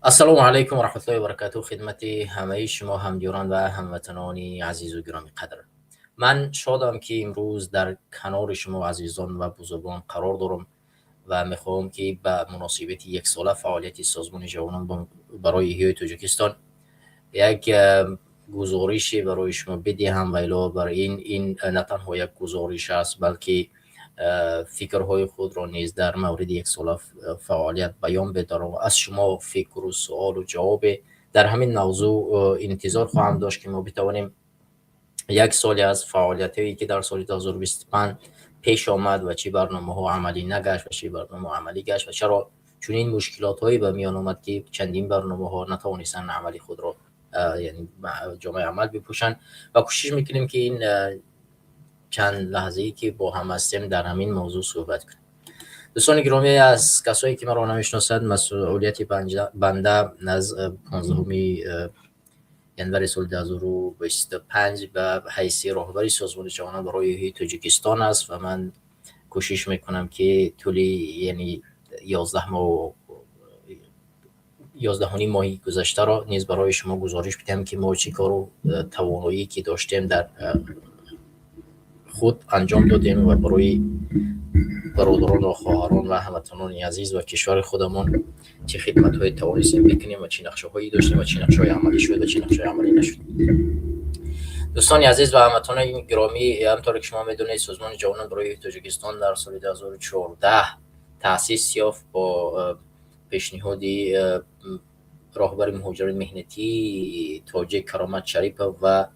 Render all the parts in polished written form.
السلام علیکم و رحمت الله و برکاته. خدمت همه شما هم‌یاران و هموطنان عزیز و گرامی قدر. من شادم که امروز در کنار شما عزیزان و بزرگان قرار دارم و میخواهم که به مناسبت یک ساله فعالیت سازمان جوانان برای احیای تاجیکستان یک گزارش برای شما بدهم و الا برای این نه تنها یک گزارش است بلکه فکرهای خود را نیز در مورد یک سال فعالیت بیان بدارم و از شما فکر و سوال و جواب در همین موضوع انتظار خواهم داشت که ما بتوانیم یک سالی از فعالیت هایی که در سال 2025 پیش آمد و چه برنامه ها عملی نگشت و چه برنامه عملی گشت و چرا چون این مشکلات هایی به میان آمد که چندین برنامه ها نتوانستن عملی خود را یعنی جامعه عمل بپوشند و کوشش میکنیم که این چند لحظه ای که با هم هستیم در همین موضوع صحبت کنیم. دوستان گرامی، از کسایی که مرا نمیشناسند، مسئولیت بنده از 15 ینور سال 2025 به حیث راهبر سازمان جوانان برای احیای تاجیکستان است و من کوشش میکنم که طول یعنی 11 ماه 11 ماهی گذشته را نیز برای شما گزارش بدهم که ما چه کار و توانایی که داشتیم در خود انجام دادیم و برای برادران و خواهران و هموطنان عزیز و کشور خودمان چه خدمت‌های توانستیم بکنیم و چه نقشه‌هایی داشتیم و چه نقشه‌های عملی شد و چه نقشه‌های عملی نشد. دوستان عزیز و هموطنان گرامی، همطور که شما می‌دونید سازمان جوانان برای تاجیکستان در سال 2014 تأسیس یافت با پیشنهاد راهبر مهاجران مهنتی تاجیک کرامت شریف و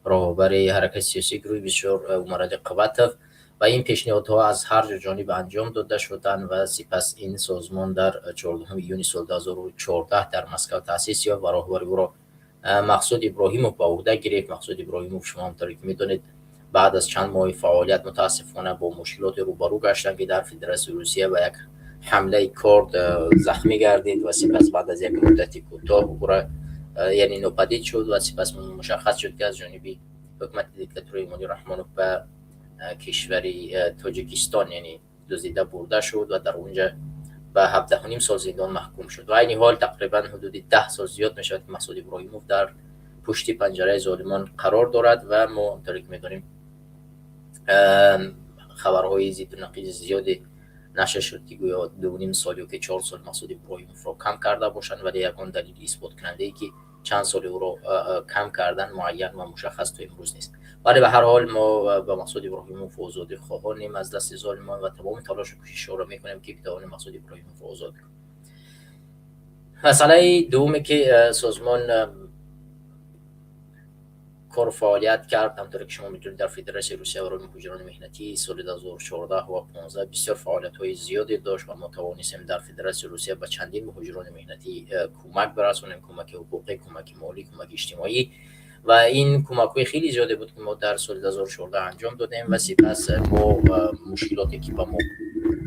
راهبر حرکت سیاسی گروه بسیار عمر قوتف و این پیشنهادها از هر جانب انجام داده شدند و سپس این سازمان در 14 یونیو سال 2014 در مسکو تأسیس یافت و راهبر او را مقصود ابراهیموف به عهده گرفت. مقصود ابراهیموف شما همونطور که میدونید بعد از چند ماه فعالیت متاسفانه با مشکلات روبرو گشتند که در فدراسیون روسیه و یک حمله کورد زخمی گردید و سپس بعد از یک مدت کوتاه او را یعنی ناپدید شد و سپس مشخص شد که از جانب حکومت دیکتاتوری ایمانی رحمانوف به کشوری تاجیکستان یعنی دزدیده برده شد و در اونجا به 17.5 سال زندان محکوم شد و این حال تقریبا حدود 10 سال زیاد میشود که مسعود ابراهیموف در پشت پنجره ظالمان قرار دارد و ما اونطوری که میدونیم خبرهای ضد و نقیض زیادی نشر شد که گویا 2.5 سال یا که 4 سال مسعود ابراهیموف را کم کرده باشند، ولی یگان دلیل اثبات کننده ای که چند سال او را کم کردن معین و مشخص تا امروز نیست. ولی به هر حال ما به مسعود ابراهیموف آزادی خواهانیم از دست ظالمان و تمام تلاش و کوشش را میکنیم که بتوانیم مسعود ابراهیموف آزاد کنیم. مسئله دومی که سازمان کار فعالیت کرد، همونطور که شما میدونید در فدراسیون روسیه برای مهاجران مهنتی سال 2014 و 15 بسیار فعالیت‌های زیادی داشت و ما توانستیم در فدراسیون روسیه به چندین مهاجران مهنتی کمک برسونیم، کمک حقوقی، کمک مالی، کمک اجتماعی و این کمک‌های خیلی زیادی بود که ما در سال 2014 انجام دادیم و سپس با مشکلاتی که با ما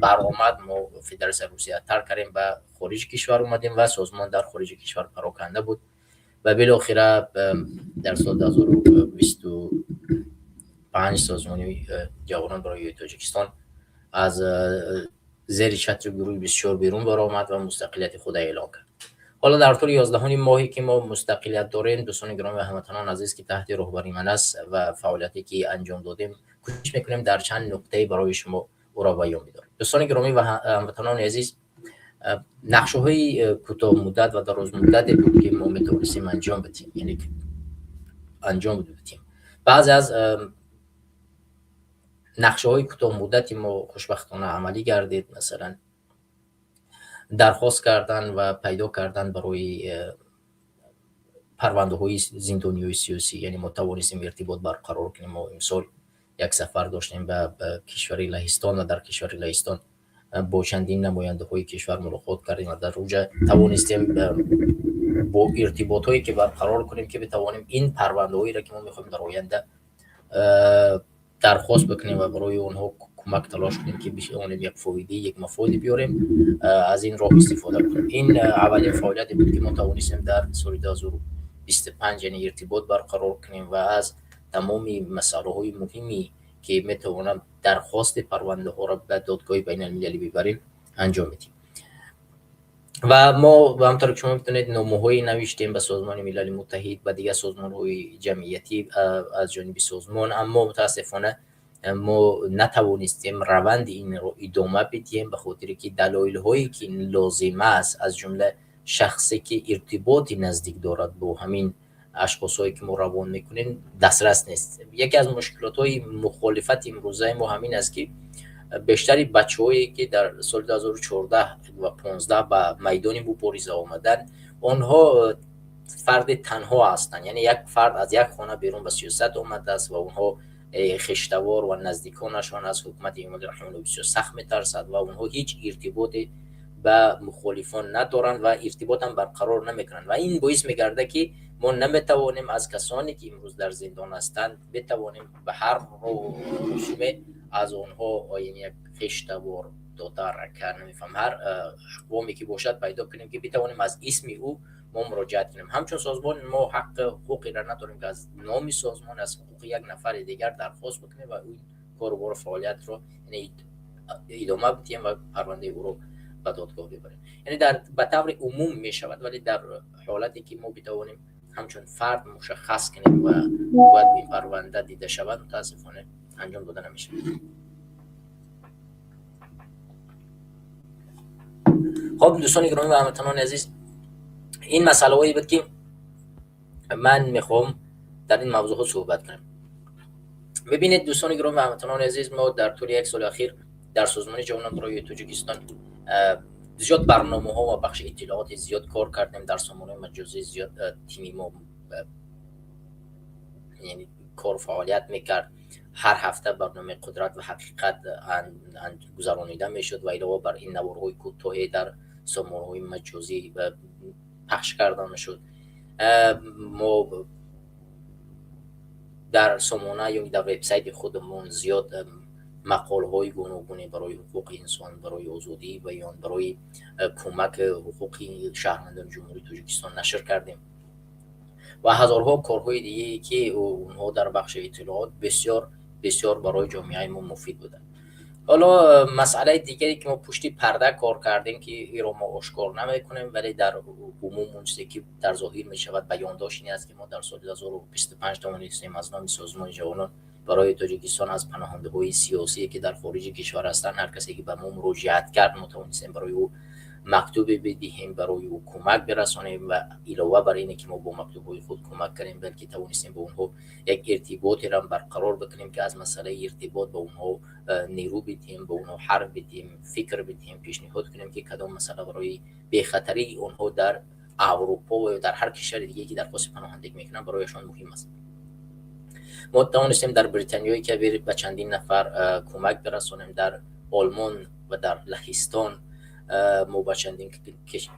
برآمد ما فدراسیون روسیه ترک کردیم و خارج کشور اومدیم و سازمان در خارج کشور پراکنده بود و بالاخره در سال 2025 سازمان جوانان برای تاجیکستان از زیر چتر گروه بسیار بیرون برآمد و مستقلیت خود اعلام کرد. حالا در طول 11 ماهی که ما مستقلیت داریم، دوستان گرامی و هموطنان عزیز که تحت راهبری من است و فعالیتی که انجام دادیم کوشش میکنیم در چند نکته برای شما او را بیان بداریم. دوستان گرامی و هموطنان عزیز، نقشه‌های کوتاه مدت و دراز مدت بود که ما میتونستیم انجام بدیم، یعنی انجام بدیم. بعضی از نقشه‌های کوتاه مدتی ما خوشبختانه عملی گردید، مثلا درخواست کردن و پیدا کردن برای پرونده‌های زندانی‌های سیاسی، یعنی ما توانستیم ارتباط برقرار کنیم. ما امسال یک سفر داشتیم به کشور لهستان و در کشور لهستان با چندین نماینده های کشور ملاقات کردیم و در اونجا توانستیم با ارتباط هایی که برقرار کنیم که بتوانیم این پرونده هایی را که ما میخوایم در آینده درخواست بکنیم و برای اونها کمک تلاش کنیم که بتوانیم یک فایده یک مفاد بیاریم، از این راه استفاده کنیم. این اولین فعالیتی بود که ما توانستیم در سال 2025 یعنی ارتباط برقرار کنیم و از تمام مسائل های مهمی که میتوانم درخواست پرونده ها را به دادگاه بین المللی ببریم انجام میدیم. و ما همونطور که شما میتونید نامه‌هایی نوشتیم به سازمان ملل متحد و دیگر سازمان‌های جمعیتی از جانب سازمان، اما متاسفانه ما نتوانستیم روند این رو ادامه بدیم به خاطر که دلایل‌هایی که لازم است، از جمله شخصی که ارتباط نزدیک دارد با همین اشخاصایی که ما روان میکنیم دسترس نیست. یکی از مشکلات‌های مخالفت امروزه ما همین است که بیشتری بچه‌هایی که در سال 2014 و 15 به میدان مبارزه آمدن، آنها فرد تنها هستند، یعنی یک فرد از یک خانه بیرون به سیاست آمده است و اونها خشتوار و نزدیکانشان از حکومت امام رحمه الله بسیار سخت میترسد و اونها هیچ ارتباطی به مخالفان ندارند و ارتباط هم برقرار نمیکنند و این باعث میگرده که ما نمیتوانیم از کسانی که امروز در زندان هستند بتوانیم به هر رسوم از اونها یک خشتوار دادر رکر نمیفهم هر اقوامی که باشد پیدا کنیم که بتوانیم از اسم او ما مراجعت کنیم. همچون سازمان ما حق حقوقی را نداریم که از نام سازمان از حقوق یک نفر دیگر درخواست بکنیم و اون کار فعالیت رو ادامه بدیم و پرونده او رو به دادگاه ببریم. یعنی به طور عموم می شود، ولی در حالتی که ما بتوانیم همچون فرد مشخص کنیم و باید این پرونده دیده شود، متاسفانه انجام داده نمیشه. خب دوستان گرامی و هموطنان عزیز، این مسئله هایی بود که من میخوام در این موضوع صحبت کنم. ببینید دوستان گرامی و هموطنان عزیز، ما در طول یک سال اخیر در سازمان جوانان برای تاجیکستان زیاد برنامه ها و بخش اطلاعات زیاد کار کردیم. در سامانه مجازی زیاد تیمی ما یعنی کار فعالیت میکرد. هر هفته برنامه قدرت و حقیقت گذرانیده میشد و علاوه بر این نوارهای کوتاهی در سامانه‌های مجازی پخش کرده میشد. ما در سامانه یا در وبسایت خودمون زیاد مقاله‌های گوناگونی برای حقوق انسان، برای آزادی بیان، برای کمک حقوقی شهروندان جمهوری تاجیکستان نشر کردیم و هزارها کارهای دیگه که اونها در بخش اطلاعات بسیار بسیار برای جامعه ما مفید بودن. حالا مسئله دیگری که ما پشتی پرده کار کردیم که این رو ما آشکار نمی‌کنیم، ولی در عموم اون چیزی که در ظاهر می شود بیان داشت این است که ما در سال 2025 توانستیم از نام سازمان جوانان برای تاجیکستان از پناهنده‌های سیاسی که در خارج کشور هستند، هر کسی که به ما مراجعت کرد ما توانستیم برای او مکتوبی بدهیم، برای او کمک برسانیم و علاوه بر اینه که ما با مکتوب‌های خود کمک کنیم، بلکه توانستیم به اونها یک ارتباطی را برقرار بکنیم که از مسئله ارتباط با اونها نیرو بدیم، به اونها حرف بدیم، فکر بدیم، پیشنهاد کنیم که کدام مسئله برای بخطری اونها در اروپا و در هر کشور دیگه که درخواست پناهندگی میکنن برایشان مهم است. ما توانستیم در بریتانیای کبیر به چندین نفر کمک برسانیم، در آلمان و در لهستان ما با چندین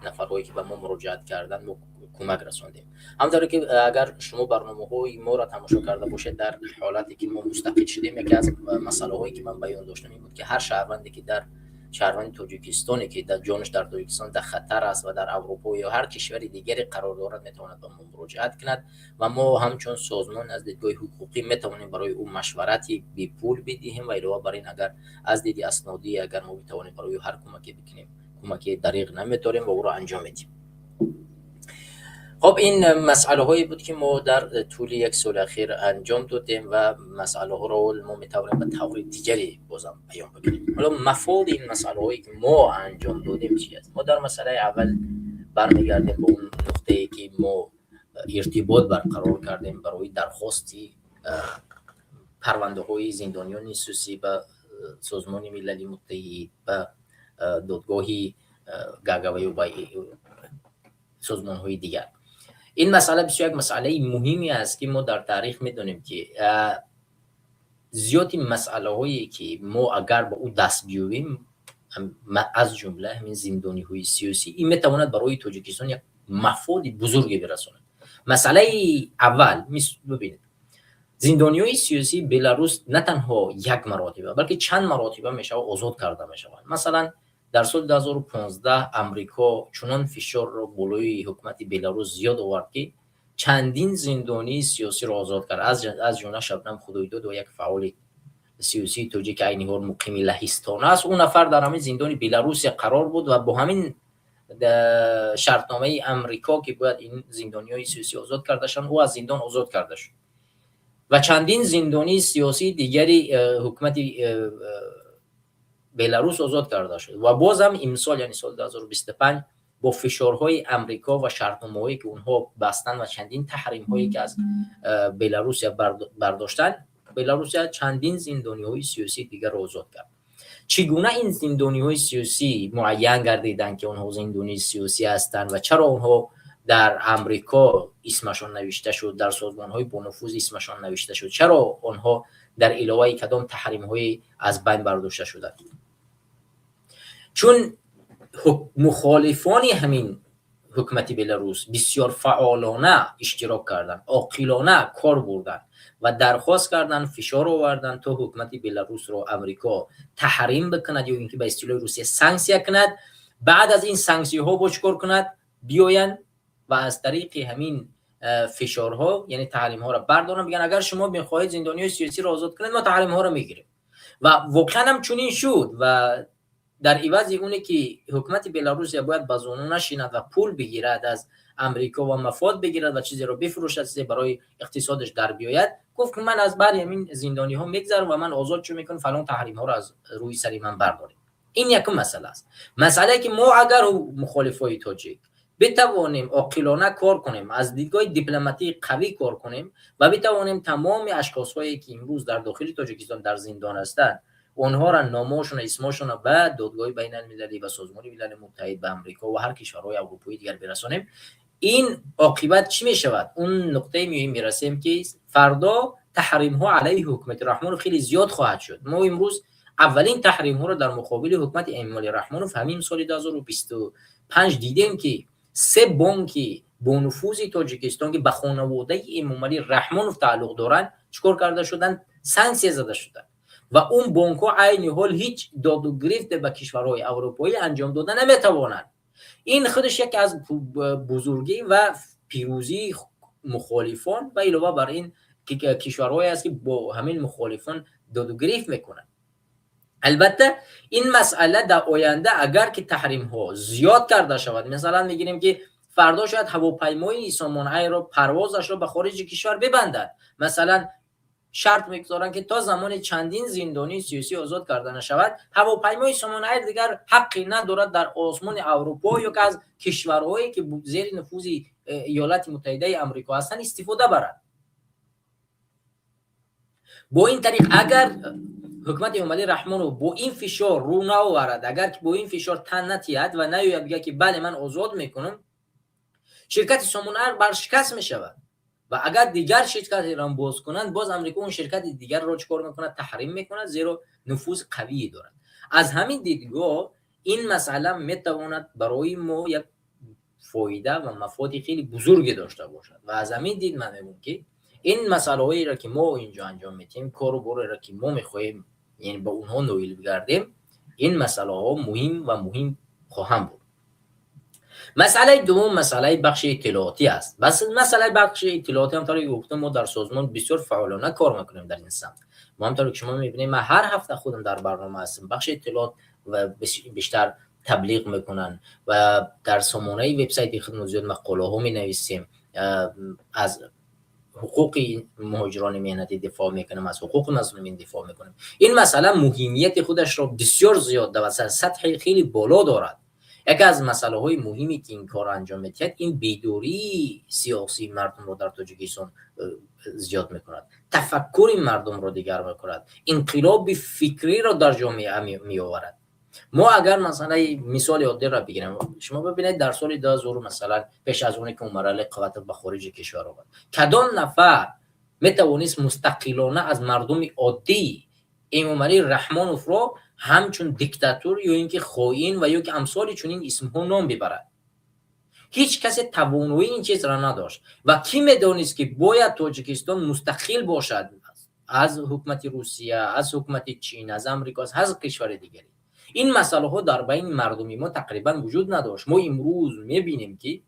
نفرهایی که به ما مراجعت کردن ما کمک رساندیم. همونطوری که اگر شما برنامه‌های ما را تماشا کرده باشید، در حالتی که ما مستفید شدیم، یکی از مسائلی که من بیان داشتم این بود که هر شهروندی که در شهروند تاجیکستانی که در جانش در تاجیکستان در خطر است و در اروپا یا هر کشور دیگری قرار دارد میتواند به ما مراجعت کند و ما همچون سازمان از دیدگاه حقوقی میتوانیم برای او مشورتی بی پول بدهیم و علاوه بر این اگر از دید اسنادی اگر ما بتوانیم برای او هر کمکی بکنیم، کمکی دریغ نمی‌داریم و او را انجام میدیم. خب این مسئله هایی بود که ما در طول یک سال اخیر انجام دادیم و مسئله ها رو ما میتوانیم به طور دیگری بازم بیان بکنیم. حالا مفاد این مسئله هایی که ما انجام دادیم چی است؟ ما در مسئله اول برمیگردیم به اون نقطه‌ای که ما ارتباط برقرار کردیم برای درخواستی پرونده های زندانیان سیاسی به سازمان ملل متحد و دادگاهی گاگاوی و سازمان های دیگر. این مسئله بسیار یک مسئله مهمی است که ما در تاریخ میدونیم که زیادی مسئله هایی که ما اگر با او دست بیابیم از جمله همین زندانی های سیاسی این میتواند برای تاجیکستان یک مفاد بزرگی برساند. مسئله اول ببینید زندانی های سیاسی بلاروس نه تنها یک مراتبه بلکه چند مراتبه میشه آزاد کرده میشه. مثلا در سال 2015 امریکا چنان فشار را بالای حکومت بلاروس زیاد آورد که چندین زندانی سیاسی را آزاد کرد، از جمله شبنم خدایداد و یک فعال سیاسی تاجیک عینی مقیم لهستان است. اون نفر در همین زندان بلاروس قرار بود و با همین شرطنامه امریکا که باید این زندانیای سیاسی آزاد کرده شدن، او از زندان آزاد کرده شد و چندین زندانی سیاسی دیگری حکومت بلاروس آزاد کرده شد و باز هم امسال یعنی سال 2025 با فشارهای امریکا و شرطنامه‌هایی که اونها بستن و چندین تحریم‌هایی که از بلاروس برداشتن، بلاروس چندین زندانی‌های سیاسی دیگر را آزاد کرد. چگونه این زندانی‌های سیاسی معین گردیدند که اونها زندانی سیاسی هستند و چرا اونها در امریکا اسمشان نوشته شد، در سازمان‌های با نفوذ اسمشان نوشته شد، چرا اونها در علاوه کدام تحریم‌های از بین برداشته شدند؟ چون مخالفان همین حکومت بلاروس بسیار فعالانه اشتراک کردند، عاقلانه کار بردند و درخواست کردند، فشار آوردند تا حکومت بلاروس رو امریکا تحریم بکند یا اینکه به اصطلاح روسیه سانکسیا کند. بعد از این سانکسی ها با چیکار کند؟ بیاین و از طریق همین فشارها یعنی تحریم ها را بردارن، بگن اگر شما بخواهید زندانیای سیاسی را آزاد کنید ما تحریم ها را میگیریم. و واقعا هم چنین شد و در عوض اونه که حکومت بلاروس باید بازونو نشیند و پول بگیرد از امریکا و مفاد بگیرد و چیزی رو بفروشد، چیزی برای اقتصادش در بیاید، گفت که من از بر همین زندانی ها میگذرم و من آزاد شو میکنم، فلان تحریم ها رو از روی سری من بردارید. این یک مسئله است. مسئله که ما اگر مخالفای تاجیک بتوانیم عاقلانه کار کنیم، از دیدگاه دیپلماتیک قوی کار کنیم و بتوانیم تمام اشخاصایی که امروز در داخل تاجیکستان در زندان هستند اونها را نامشون اسمشون را به دادگاه بین المللی و سازمان ملل متحد به امریکا و هر کشورهای اروپایی دیگر برسانیم، این عاقبت چی می شود؟ اون نقطه مهم میرسیم که فردا تحریم ها علیه حکومت رحمان خیلی زیاد خواهد شد. ما امروز اولین تحریم ها رو در مقابل حکومت امالی رحمانوف همین سال 2025 دیدیم که 3 بانک با نفوذ تاجیکستان که به خانواده امالی رحمانوف تعلق دارند چیکار کرده شدن؟ سانکسیا زده شدن و اون بانک ها عین حال هیچ داد و گرفت به کشورهای اروپایی انجام دادن نمیتوانند. این خودش یک از بزرگی و پیروزی مخالفان و علاوه بر این کشورهایی است که با همین مخالفان داد و گرفت میکنند. البته این مسئله در آینده اگر که تحریم ها زیاد کرده شود، مثلا میگیریم که فردا شاید هواپیمای سامانه را پروازش را به خارج کشور ببندند، مثلا شرط میگذارن که تا زمان چندین زندانی سیاسی آزاد کرده نشود هواپیمای سامانه دیگر حقی ندارد در آسمان اروپا یا که از کشورهایی که زیر نفوذ ایالات متحده آمریکا هستند استفاده برد. با این طریق اگر حکومت امالی رحمانوف با این فشار رو نآورد، اگر که با این فشار تن نتید و نیاید بگه که بله من آزاد میکنم، شرکت سامانه برشکست میشود و اگر دیگر شرکتی را باز کنند باز امریکا اون شرکت دیگر را چیکار میکند؟ تحریم میکند، زیرا نفوذ قوی دارد. از همین دیدگاه این مسئله میتواند برای ما یک فایده و مفاد خیلی بزرگی داشته باشد و از همین دید من میگم که این مسئله هایی را که ما اینجا انجام میدیم، کار و بار را که ما میخواهیم یعنی با اونها نویل بگردیم، این مسئله ها مهم و مهم خواهم بود. مسئله دوم مسئله بخش اطلاعاتی است. بس مسئله بخش اطلاعاتی هم طوری گفتم ما در سازمان بسیار فعالانه کار میکنیم در این سمت. ما هم طوری که شما میبینید من هر هفته خودم در برنامه هستم، بخش اطلاعات و بیشتر تبلیغ میکنن و در سامانه وبسایت خدمت زیاد مقاله ها می نویسیم، از حقوق مهاجران مهنتی دفاع میکنیم، از حقوق مظلومین دفاع میکنیم. این مسئله مهمیت خودش را بسیار زیاد و سطح خیلی بالا دارد. یکی از مسئله های مهمی که این کار انجام میدهد این بیداری سیاسی مردم رو در تاجیکستان زیاد میکند، تفکر این مردم رو دیگر میکند، انقلاب فکری رو در جامعه میآورد. ما اگر مثلا مثال عادی را بگیریم، شما ببینید در سال 2000 مثلا پیش از اون که اون مرحله قوت به خارج کشور آمد، کدام نفر میتوانست مستقلانه از مردم عادی امالی رحمانوف رو همچون دیکتاتور یا اینکه خائن و یا که امثال چنین اسمها نام ببرد؟ هیچ کسی توانایی این چیز را نداشت و کی میدانست که باید تاجیکستان مستقل باشد از حکومت روسیه، از حکومت چین، از امریکا، از کشور دیگری. این مسئله ها در بین مردمی ما تقریبا وجود نداشت. ما امروز میبینیم که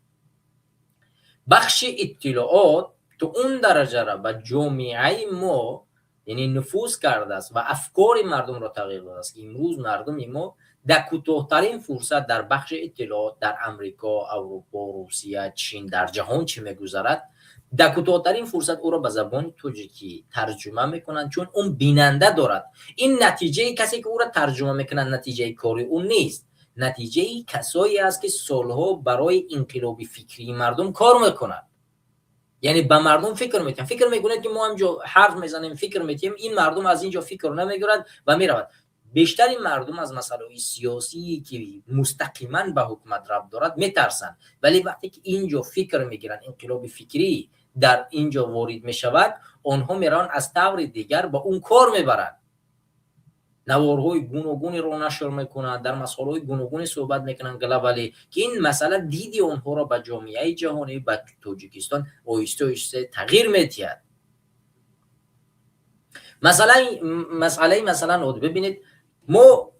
بخش اطلاعات تو اون درجه را به جامعه ما یعنی نفوذ کرده است و افکار مردم را تغییر داده است که امروز مردم ما در کوتاه‌ترین فرصت در بخش اطلاعات در امریکا، اروپا، روسیه، چین، در جهان چه میگذرد، در کوتاه‌ترین فرصت او را به زبان تاجیکی ترجمه میکنند، چون اون بیننده دارد. این نتیجه کسی که او را ترجمه میکنند نتیجه کاری اون نیست، نتیجه کسایی است که سالها برای انقلاب فکری مردم کار میکنند. یعنی به مردم فکر میکنن، فکر میکنند که ما همجا حرف میزنیم، فکر میکنیم، این مردم از اینجا فکر نمیگیرد و میرود. بیشتر این مردم از مسائل سیاسی که مستقیما به حکومت ربط دارد میترسن، ولی وقتی که اینجا فکر میگیرن، انقلاب فکری در اینجا وارد میشود، آنها میرن از طور دیگر با اون کار میبرن، نوارهای گوناگونی رو نشر میکنن، در مسائل گوناگونی صحبت میکنن گلوبالی، که این مسئله دیدی آنها را به جامعه جهانی، به تاجیکستان آهسته آهسته تغییر میدهد. مثلا ببینید، ما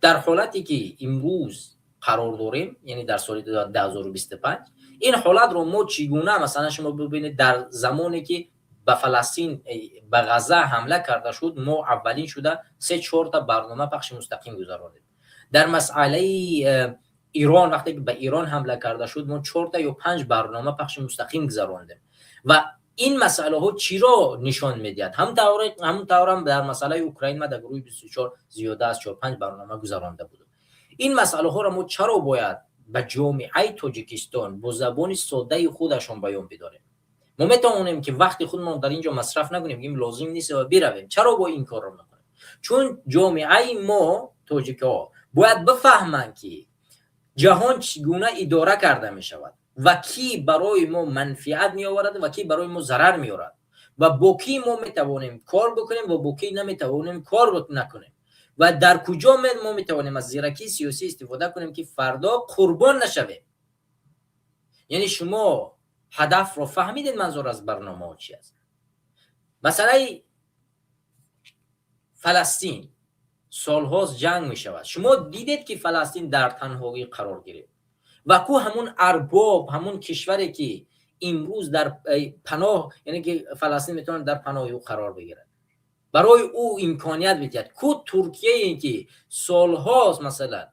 در حالتی که امروز قرار داریم، یعنی در سال 2025، این حالت رو ما چگونه، مثلا شما ببینید در زمانی که به فلسطین، به غزه حمله کرده شد، ما اولین شده 3-4 تا برنامه پخش مستقیم گذراندیم. در مسئله ایران، وقتی که به ایران حمله کرده شد، ما 4 تا یا 5 برنامه پخش مستقیم گذراندیم. و این مسئله ها چی را نشان میدهد؟ همون طور در مسئله اوکراین ما در گروه 24 زیاده از 4-5 برنامه گذرانده بودیم. این مسئله ها را ما چرا باید به جامعه تاجیکستان با زبان ساده خودشون بیان بداریم؟ ما میتونیم که وقتی خودمون در اینجا مصرف نکنیم، بگیم لازم نیست و برویم. چرا با این کار رو میکنیم؟ چون جامعه ما تاجیک‌ها باید بفهمن که جهان چگونه اداره کرده می شود و کی برای ما منفعت می آورد و کی برای ما ضرر می آورد و با کی ما می توانیم کار بکنیم و با کی نمی توانیم کار نکنیم و در کجا ما می توانیم از زیرکی سیاسی استفاده کنیم که فردا قربان نشویم. یعنی شما هدف رو فهمیدید، منظور از برنامه چی است؟ مثلا فلسطین سالهاست جنگ می شود، شما دیدید که فلسطین در تنهایی قرار گرفت و کو همون ارباب، همون کشوری که امروز در پناه، یعنی که فلسطین میتونه در پناه او قرار بگیره، برای او امکانیت میدهد. کو ترکیه ای که سالهاست مثلا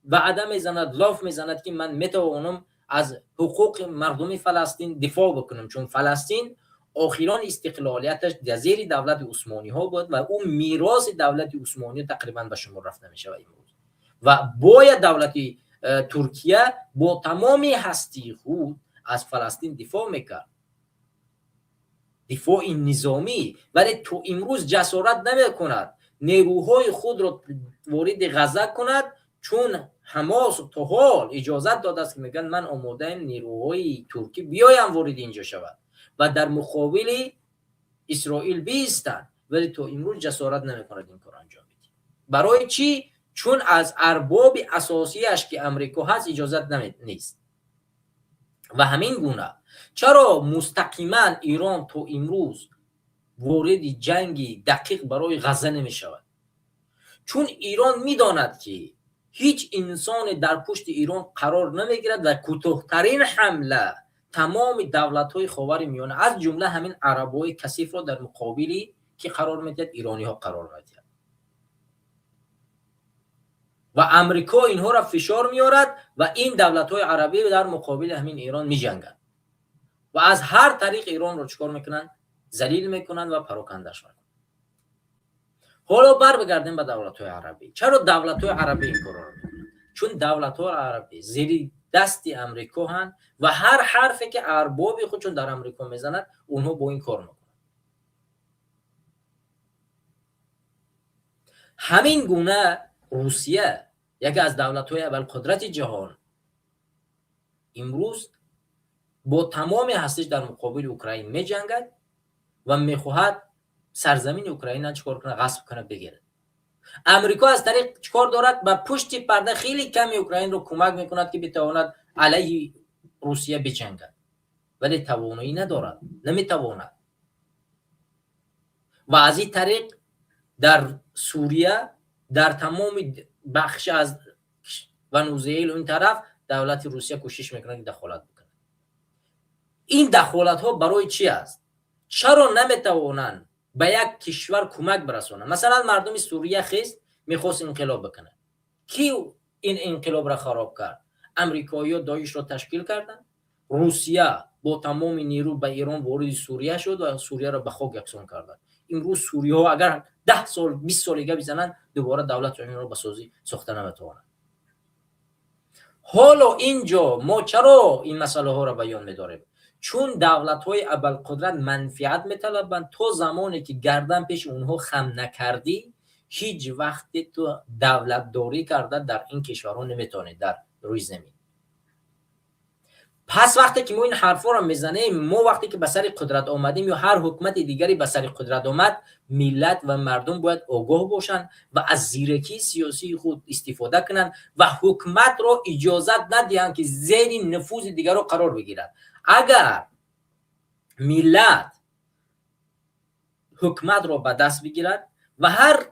وعده میزند، لاف میزند که من میتوانم از حقوق مردم فلسطین دفاع بکنم، چون فلسطین آخران استقلالیتش در زیر دولت عثمانی ها بود و اون میراث دولت عثمانی تقریبا به شما رفت نمیشه امروز و باید دولت ترکیه با تمام هستی خود از فلسطین دفاع میکرد، دفاع نظامی. ولی تو امروز جسارت نمیکند نیروهای خود رو وارد غزه کند، چون حماس تا حال اجازت داده است که میگن من آماده ام نیروهای ترکی بیایم وارد اینجا شود و در مقابل اسرائیل بیستن، ولی تو امروز جسارت نمیکند این کار انجام بده. برای چی؟ چون از ارباب اساسیش که امریکا هست اجازت نیست. و همین گونه چرا مستقیما ایران تو امروز وارد جنگی دقیق برای غزه نمی شود؟ چون ایران میداند که هیچ انسان در پشت ایران قرار نمیگیرد و کوتاه‌ترین حمله تمام دولت‌های خاورمیانه از جمله همین عرب‌های کثیف را در مقابلی که قرار میدهد ایرانی‌ها قرار میدهد و امریکا اینها را فشار میارد و این دولت‌های عربی در مقابل همین ایران میجنگند و از هر طریق ایران را چیکار میکنن؟ ذلیل میکنن و پراکنده‌اش میکنن. حالا بگردیم به دولت‌های عربی. چرا دولت‌های عربی این کارا رو میکنن؟ چون دولت‌های عربی زیر دست امریکا هستند و هر حرفی که ارباب خودشون در امریکا میزنند اونها با این کار میکنن. همین گونه روسیه، یکی از دولت‌های ابرقدرت جهان، امروز با تمام هستش در مقابل اوکراین میجنگد و میخواهد سرزمین اوکراین را چیکار کنه؟ غصب کنه، بگیره. امریکا از طریق چیکار دارد؟ با پشت پرده خیلی کمی اوکراین رو کمک میکند که بتواند علیه روسیه بجنگد، ولی توانایی ندارد، نمیتواند. و از این طریق در سوریه، در تمام بخش از ونزوئلا اون طرف، دولت روسیه کوشش میکنه که دخالت بکنه. این دخالت ها برای چی است؟ چرا نمیتوانند به یک کشور کمک برسونن؟ مثلا مردم سوریه خیست میخواست انقلاب بکنه. کی این انقلاب را خراب کرد؟ امریکایی‌ها داعش را تشکیل کردند. روسیه با تمام نیرو به ایران وارد سوریه شد و سوریه را به خاک یکسان کردند. امروز سوریه ها اگر 10 سال 20 سال دیگه بزنن دوباره دولت را به سازی ساخته نمیتوانند. حالا اینجا ما چرا این مسئله ها را بیان می‌داریم؟ چون دولت های ابوالقدرت منفعت می‌طلبند. تو زمانی که گردن پیش اونها خم نکردی هیچ وقت تو دولت داری کرده در این کشورها نمیتونی در روی زمین. پس وقتی که ما این حرفا را میزنیم، ما وقتی که به سر قدرت آمدیم یا هر حکومت دیگری به سر قدرت آمد، ملت و مردم باید آگاه باشند و از زیرکی سیاسی خود استفاده کنند و حکومت را اجازه ندهند که زیر نفوذ دیگر را قرار بگیرد. اگر ملت حکومت را به دست بگیرد و هر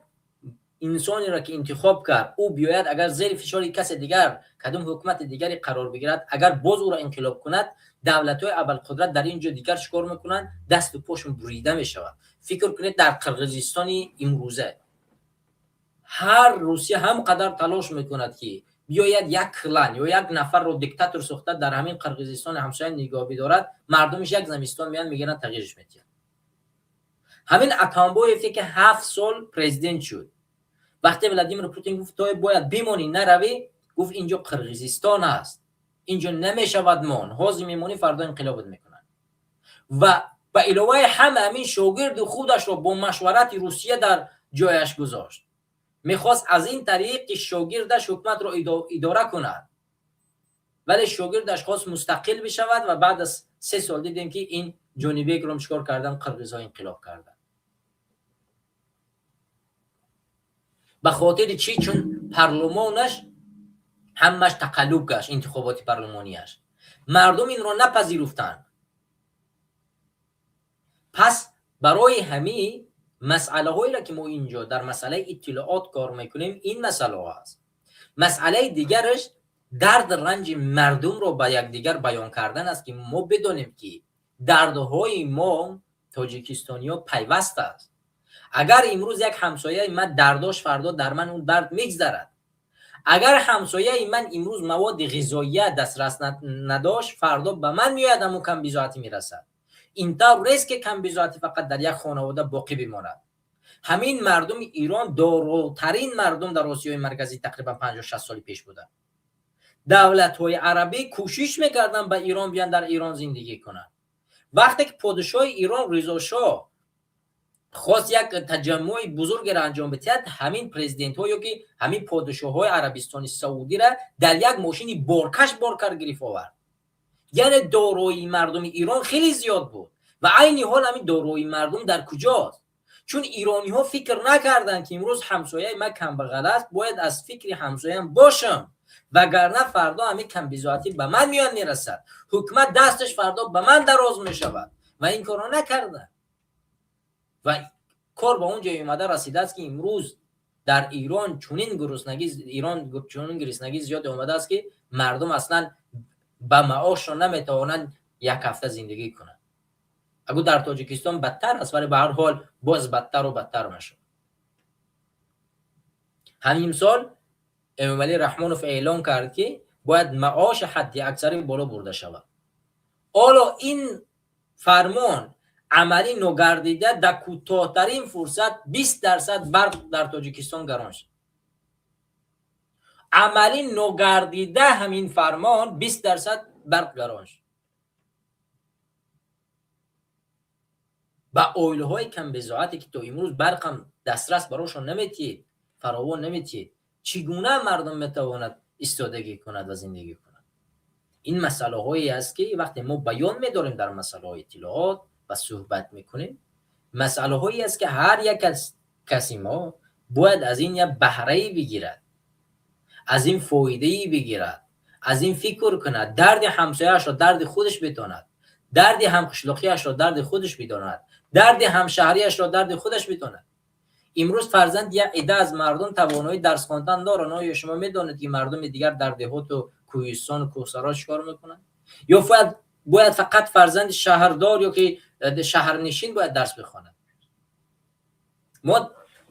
انسانی را که انتخاب کرد او بیاید اگر زیر فشار کسی دیگر کدام حکومت دیگری قرار بگیرد، اگر باز او را انقلاب کند، دولت‌های ابوالقدرت در اینجا دیگر چیکار میکنند؟ دست و پاشون بریده میشود. فکر کنید در قرقیزستان امروزه هر روسیه هم قدر تلاش میکند که بیاید یک کلان یا یک نفر رو دیکتاتور ساخته در همین قرقیزستان همسایه نگاه بدارد، مردمش یک زمستان میان میگیرن تغییرش میدن. همین اکامبویف که 7 سال پرزیدنت شد، وقتی ولادیمیر پوتین گفت تو باید بمانی نروی، گفت اینجا قرقیزستان است، اینجا نمیشود مان، حاضر میمونی فردا انقلابت میکنن. و به علاوه همین شاگرد خودش رو با مشورت روسیه در جایش گذاشت. میخواست از این طریق که شاگردش حکومت رو اداره کند، ولی شاگردش خواست مستقل بشود و بعد از 3 سال دیدیم که این جونی بیگ رو چیکار کردن؟ قرقیزها انقلاب کردن. به خاطر چی؟ چون پارلمانش همش تقلب گشت، انتخابات پارلمانیش مردم این رو نپذیرفتن. پس برای همین مسئله هایی را که ما اینجا در مسئله اطلاعات کار میکنیم این مسئله هست. مسئله دیگرش درد رنج مردم رو به یکدیگر بیان کردن است که ما بدانیم که دردهای ما تاجیکستانی ها پیوست است. اگر امروز یک همسایه من درداش فردا در من اون درد میگذرد. اگر همسایه من امروز مواد غذایی دسترس نداشت فردا به من میاد اما کم بیزاعتی میرسد. این طور نیست که کم بیزاعتی فقط در یک خانواده باقی بماند. همین مردم ایران داراترین مردم در آسیای مرکزی تقریبا 50-60 سال پیش بودند. دولت‌های عربی کوشش میکردن به ایران بیان در ایران زندگی کنند. وقتی که پادشاه ایران رضا شاه خواست یک تجمع بزرگ را انجام بده، همین پرزیدنت ها یا که همین پادشاه های عربستان سعودی را در یک ماشین بارکش بارکر گرفت آورد. یعنی دارایی مردم ایران خیلی زیاد بود و عین حال همین دارایی مردم در کجاست؟ چون ایرانی ها فکر نکردن که امروز همسایه من کم بغل است، باید از فکر همسایم باشم وگرنه فردا همین کم بیزاعتی به من میان میرسد، حکومت دستش فردا به من دراز میشود و این کارا نکردن. و کار به اونجا اومده رسیده است که امروز در ایران چنین گرسنگی زیاد اومده است که مردم اصلا به معاش نمیتوانند یک هفته زندگی کنند. اگه در تاجیکستان بدتر است ولی به هر حال باز بدتر و بدتر میشه. همین سال امام علی رحمانوف اعلان کرد که باید معاش حد اکثری بالا برده شود. حالا این فرمان عملی نگردیده در کوتاه‌ترین فرصت 20% برق در تاجیکستان گران شد. عملی نگردیده همین فرمان 20% برق گران شد. با اویل‌های کم بضاعتی که تو امروز برق هم دسترس براشون نمیتید، فراوان نمیتید، چگونه مردم میتواند استادگی کند و زندگی کند؟ این مسئله هایی است که وقتی ما بیان میداریم در مسئله های اطلاعات و صحبت میکنیم، مسئله هایی است که هر یک از کسی ما باید از این یک بهره بگیرد، از این فایده بگیرد، از این فکر کند، درد همسایه‌اش را درد خودش بداند، درد همقشلاقی‌اش را درد خودش بداند، درد همشهری‌اش را درد خودش بداند. امروز فرزند یک عده از مردم توانایی درس خواندن دارن، یا شما میدونید که مردم دیگر در دهات و کوهستان و کوهسارا چیکار میکنن؟ یا باید فقط فرزند شهردار یا که شهرنشین باید درس بخواند.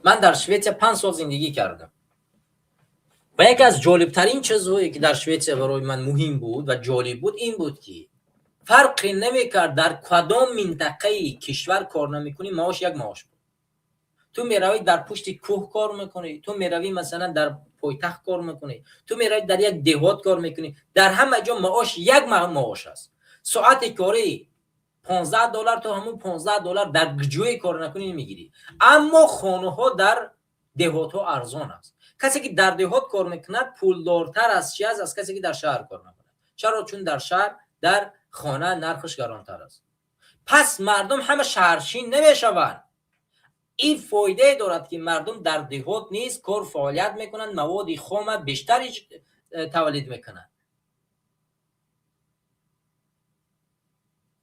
من در سوئد 5 سال زندگی کردم. و یکی از جالبترین چیزهایی که در شویتسیا برای من مهم بود و جالب بود این بود که فرقی نمیکرد در کدام منطقه کشور کار نمیکنی معاش یک معاش بود. تو میروی در پشت کوه کار میکنی، تو میروی مثلا در پایتخت کار میکنی، تو میروی در یک دهات کار میکنی، در همه جا معاش یک معاش است. ساعت کاری $15 تا همون $15 در جای کار نکنی نمیگیری. اما خانه ها در دهات ها ارزان است. کسی که در دهات کار میکند پولدارتر از چی از کسی که در شهر کار میکند. چرا؟ چون در شهر در خانه نرخش گرانتر است. پس مردم همه شهرشین نمیشوند. این فایده دارد که مردم در دهات نیز کار فعالیت میکنند، مواد خام بیشتری تولید میکنند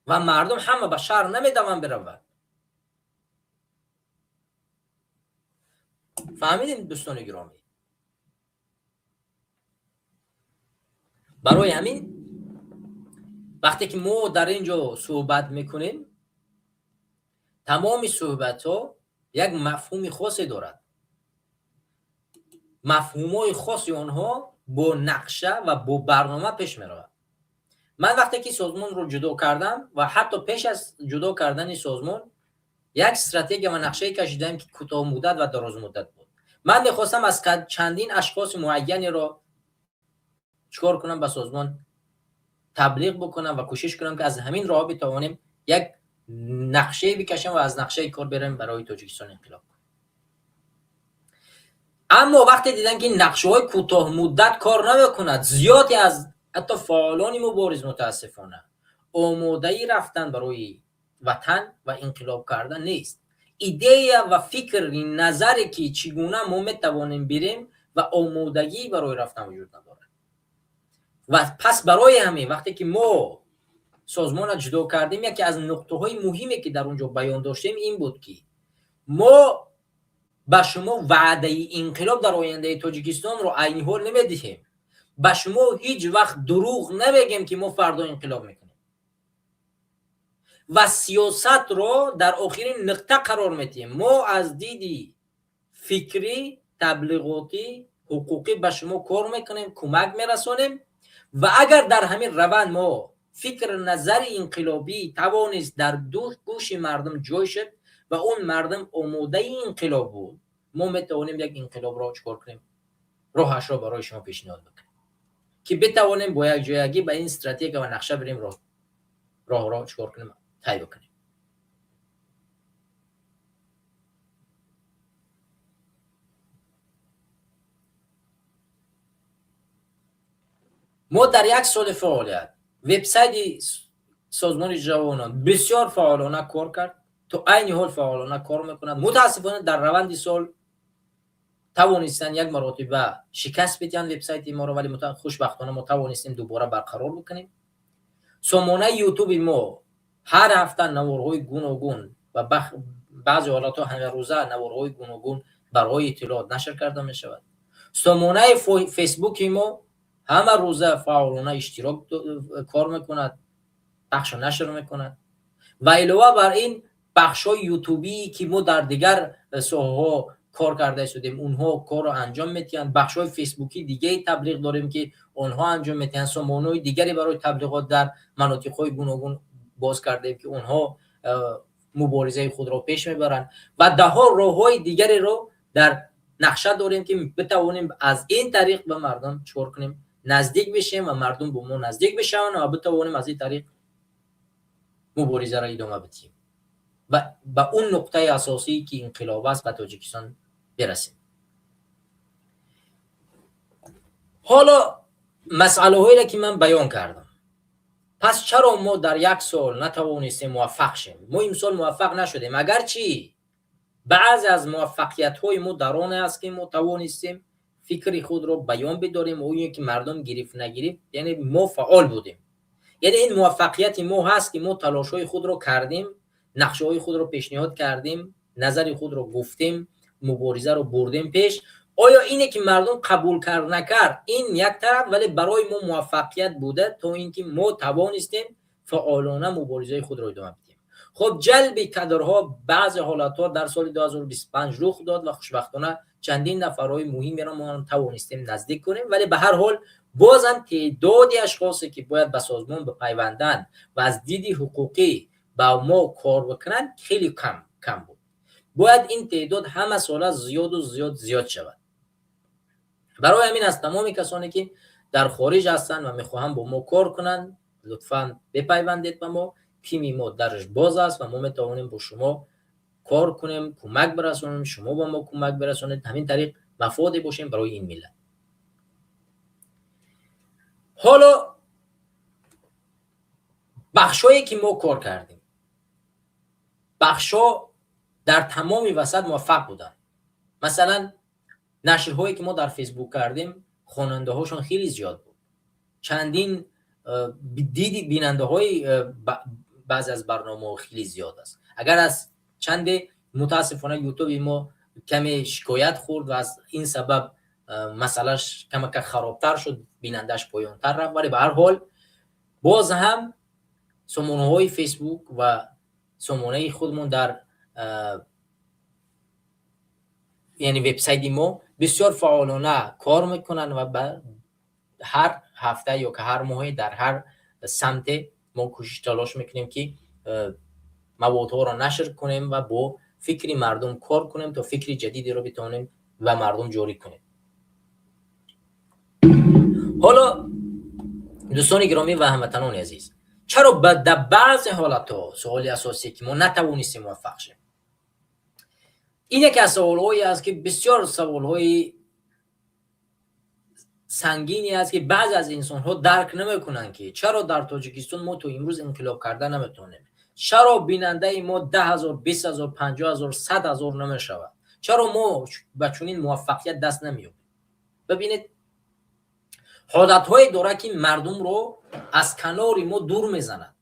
و مردم همه به شهر نمیدوند بروند. فهمیدین دوستان گرامی؟ برای همین وقتی که ما در اینجا صحبت میکنیم تمام صحبت ها یک مفهوم خاصی دارد. مفهوم های خاصی آنها با نقشه و با برنامه پیش می رود. من وقتی که سازمان رو جدا کردم و حتی پیش از جدا کردن سازمان یک استراتژی و نقشه کشیدم که کوتاه مدت و دراز مدت بود. من میخواستم از چندین اشخاص معینی را چکار کنم به سازمان تبلیغ بکنم و کوشش کنم که از همین راه بتوانیم یک نقشه بکشم و از نقشه کار بریم برای تاجیکستان انقلاب. اما وقتی دیدن که نقشه های کوتاه مدت کار نمیکند، زیادی از حتی فعالان مبارز متاسفانه آماده رفتن برای وطن و انقلاب کردن نیست. ایده و فکر نظری که چگونه ما میتوانیم بریم و آمادگی برای رفتن وجود نداره. و پس برای همین وقتی که ما سازمان را جدا کردیم یکی از نقطه های مهمی که در اونجا بیان داشتیم این بود که ما به شما وعده انقلاب در آینده تاجیکستان رو عین حال نمیدیم. به شما هیچ وقت دروغ نمیگیم که ما فردا انقلاب میکنیم و سیاست رو در آخرین نقطه قرار میدیم. ما از دیدی فکری، تبلیغاتی، حقوقی به شما کار میکنیم، کمک میرسونیم و اگر در همین روند ما فکر نظر انقلابی توانست در دو گوش مردم جای شد و اون مردم آماده انقلاب بود، ما میتوانیم یک انقلاب را چکار کنیم، راهش را برای شما پیشنهاد بکنیم که بتوانیم با یک جایگی به این استراتژی و نقشه بریم راه را چکار کنیم، طی بکنیم. ما در یک سال فعالیت وبسایت سازمان جوانان بسیار فعالانه کار کرد، تو عین حال فعالانه کار میکند. متاسفانه در روند سال توانستن یک مرتبه شکست بدن وبسایت ما رو، ولی خوشبختانه ما توانستیم دوباره برقرار بکنیم. سامانه یوتیوب ما هر هفته نوارهای گوناگون و بعضی حالتها همه روزه نوارهای گوناگون برای اطلاعات نشر کرده می شود. سامانه فیسبوک ما همه روزه فعالانه اشتراک کار میکند، پخش و نشر میکند و علاوه بر این بخش های یوتیوبی که ما در دیگر ساحه‌ها کار کرده شدیم اونها کار رو انجام میدن. بخش های فیسبوکی دیگه تبلیغ داریم که اونها انجام میدن. سامانه دیگری برای تبلیغات در مناطق های گوناگون باز کردیم که اونها مبارزه خود را پیش میبرن و ده ها راههای دیگری رو در نقشه داریم که بتوانیم از این طریق به مردم چور کنیم، نزدیک بشیم و مردم به ما نزدیک بشن و بتوانیم از این طریق مبارزه را ادامه بدیم و به اون نقطه اساسی که انقلاب است به تاجیکستان برسیم. حالا مسئله هایی که من بیان کردم، پس چرا ما در یک سال نتوانستیم موفق شیم؟ ما این سال موفق نشدیم، اگرچه بعضی از موفقیت های ما در آن است که ما توانستیم فکر خود رو بیان بداریم و اون که مردم گرفت نگرفت، یعنی ما فعال بودیم. یعنی این موفقیت ما هست که ما تلاش های خود رو کردیم، نقشه های خود رو پیشنهاد کردیم، نظر خود رو گفتیم، مبارزه رو بردیم پیش. آیا اینه که مردم قبول کرد نکرد این یک طرف، ولی برای ما موفقیت بوده تا اینکه ما توانستیم فعالانه مبارزه خود رو ادامه بدیم. خب جلب کادرها بعض حالات‌ها در سال 2025 رخ داد و خوشبختانه چندین نفرهای مهمی را ما توانستیم نزدیک کنیم، ولی به هر حال بازم تعدادی اشخاصی که باید به سازمان بپیوندند و از دید حقوقی با ما کار بکنند خیلی کم بود. باید این تعداد همه ساله زیاد شود. برای همین از تمام کسانی که در خارج هستند و میخواهند با ما کار کنند لطفاً بپیوندید به ما. تیم ما درش باز است و ما میتوانیم با شما کار کنیم، کمک برسونیم، شما با ما کمک برسونید، همین طریق مفاد باشیم برای این ملت. حالا بخشایی که ما کار کردیم، بخشا در تمام وسط موفق بودن. مثلا نشرهایی که ما در فیسبوک کردیم خواننده هاشون خیلی زیاد بود، چندین دیدی بیننده های بعض از برنامه خیلی زیاد است. اگر از چند متاسفانه یوتیوب ما کمی شکایت خورد و از این سبب مسئلهش کمی که خرابتر شد، بینندهش پایانتر رفت، ولی به هر حال باز هم سامانه های فیسبوک و سامانه خودمون در یعنی وبسایت ما بسیار فعالانه کار میکنن و هر هفته یا که هر ماه در هر سمت ما کوشش تلاش میکنیم که موادها را نشر کنیم و با فکری مردم کار کنیم تا فکری جدیدی را بتونیم و مردم جاری کنیم. حالا دوستان گرامی و هموطنان عزیز، چرا در بعض حالتها سوال اساسی که ما نتوانستیم موفق شیم؟ این یک از سوالهایی است که بسیار سوالهای سنگینی است که بعض از انسان‌ها درک نمی‌کنند که چرا در تاجیکستان ما تو امروز انقلاب کردن نمیتونیم، چرا بیننده ما 10,000 20,000 50,000 100,000 نمیشود، چرا ما به چنین موفقیت دست نمی‌یابیم. ببینید حالت‌های داره که مردم رو از کنار ما دور میزند.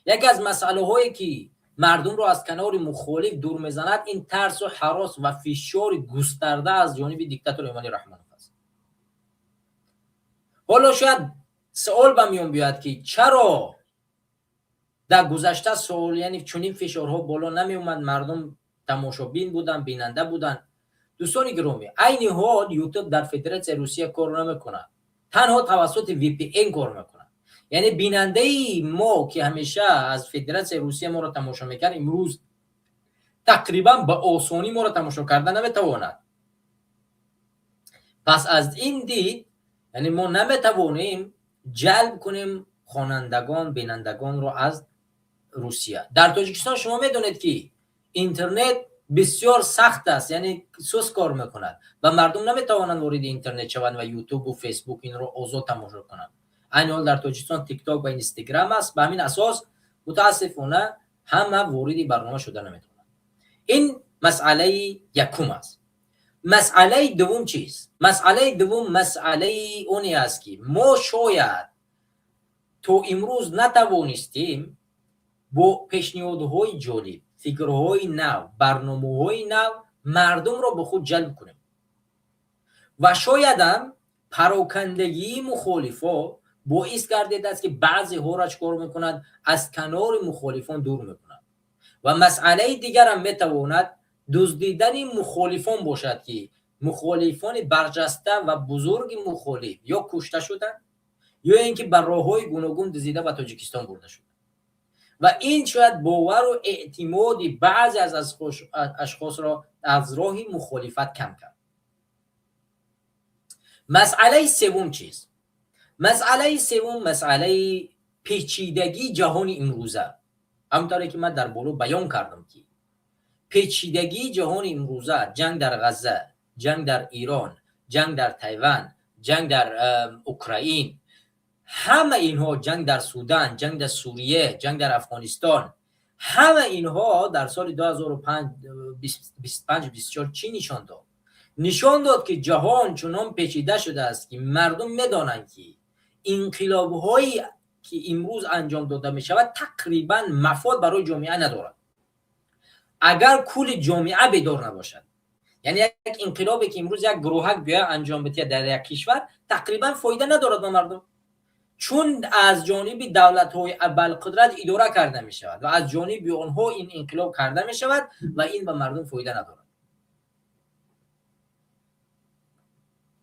یکی از مسئله‌هایی که مردم رو از کنار مخالف دور میزند این ترس و هراس و فشار گسترده از جانب دیکتاتور امانی رحمانov است. حالا شاید سوال به میون بیاد که چرا در گذشته سال یعنی چنین فشارها بالا نمی اومد، مردم تماشابین بودن، بیننده بودن. دوستان گرامی، عین حال یوتیوب در فدراسیون روسیه کار نمیکنه، تنها توسط وی پی این کار میکنه. یعنی بیننده ما که همیشه از فدراسیون روسیه ما رو تماشا میکرد امروز تقریبا به آسانی ما رو تماشا کردن نمیتواند. پس از این دید یعنی ما نمیتوانیم جلب کنیم خوانندگان بینندگان رو از روسیه. در تاجیکستان شما میدونید که اینترنت بسیار سخت است، یعنی سوس کار میکند و مردم نمیتوانند وارد اینترنت شوند و یوتیوب و فیسبوک این رو آزاد تماشا کنند. این حال در تاجیکستان تیک تاک و اینستاگرام است، به همین اساس متاسفانه همه وارد برنامه شده نمیتونند. این مسئله یکم است. مسئله دوم چیست؟ مسئله دوم مسئله اونی است که ما شاید تو امروز نتوانستیم با پیشنهادهای جالب، فکرهای نو، برنامه‌های نو مردم را به خود جلب کنیم و شاید هم پراکندگی مخالفا باعث گردیده است که بعضی ها را چکار میکنند از کنار مخالفان دور میکنند. و مسئله دیگر هم میتواند دزدیدن مخالفان باشد که مخالفان برجسته و بزرگ مخالف یا کشته شدند یا اینکه بر راههای گوناگون دزدیده و تاجیکستان برده شد و این شاید باور و اعتماد بعضی از اشخاص را از راه مخالفت کم کرد. مسئله سوم چیست؟ مسئله سوم مسئله پیچیدگی جهان امروزه. همونطوری که من در بالا بیان کردم که پیچیدگی جهان امروزه، جنگ در غزه، جنگ در ایران، جنگ در تایوان، جنگ در اوکراین، همه اینها، جنگ در سودان، جنگ در سوریه، جنگ در افغانستان، همه اینها در سال 2025-24 چی نشان داد؟ نشان داد که جهان چنان پیچیده شده است که مردم میدانند که انقلاب‌هایی که امروز انجام داده می شود تقریبا مفاد برای جامعه ندارد اگر کل جامعه بیدار نباشد. یعنی یک انقلابی که امروز یک گروهک بیا انجام بده در یک کشور تقریبا فایده ندارد به مردم. چون از جانب دولت‌های ابوالقدرت اداره کرده می شود و از جانب آنها این انقلاب کرده می شود و این به مردم فایده ندارد.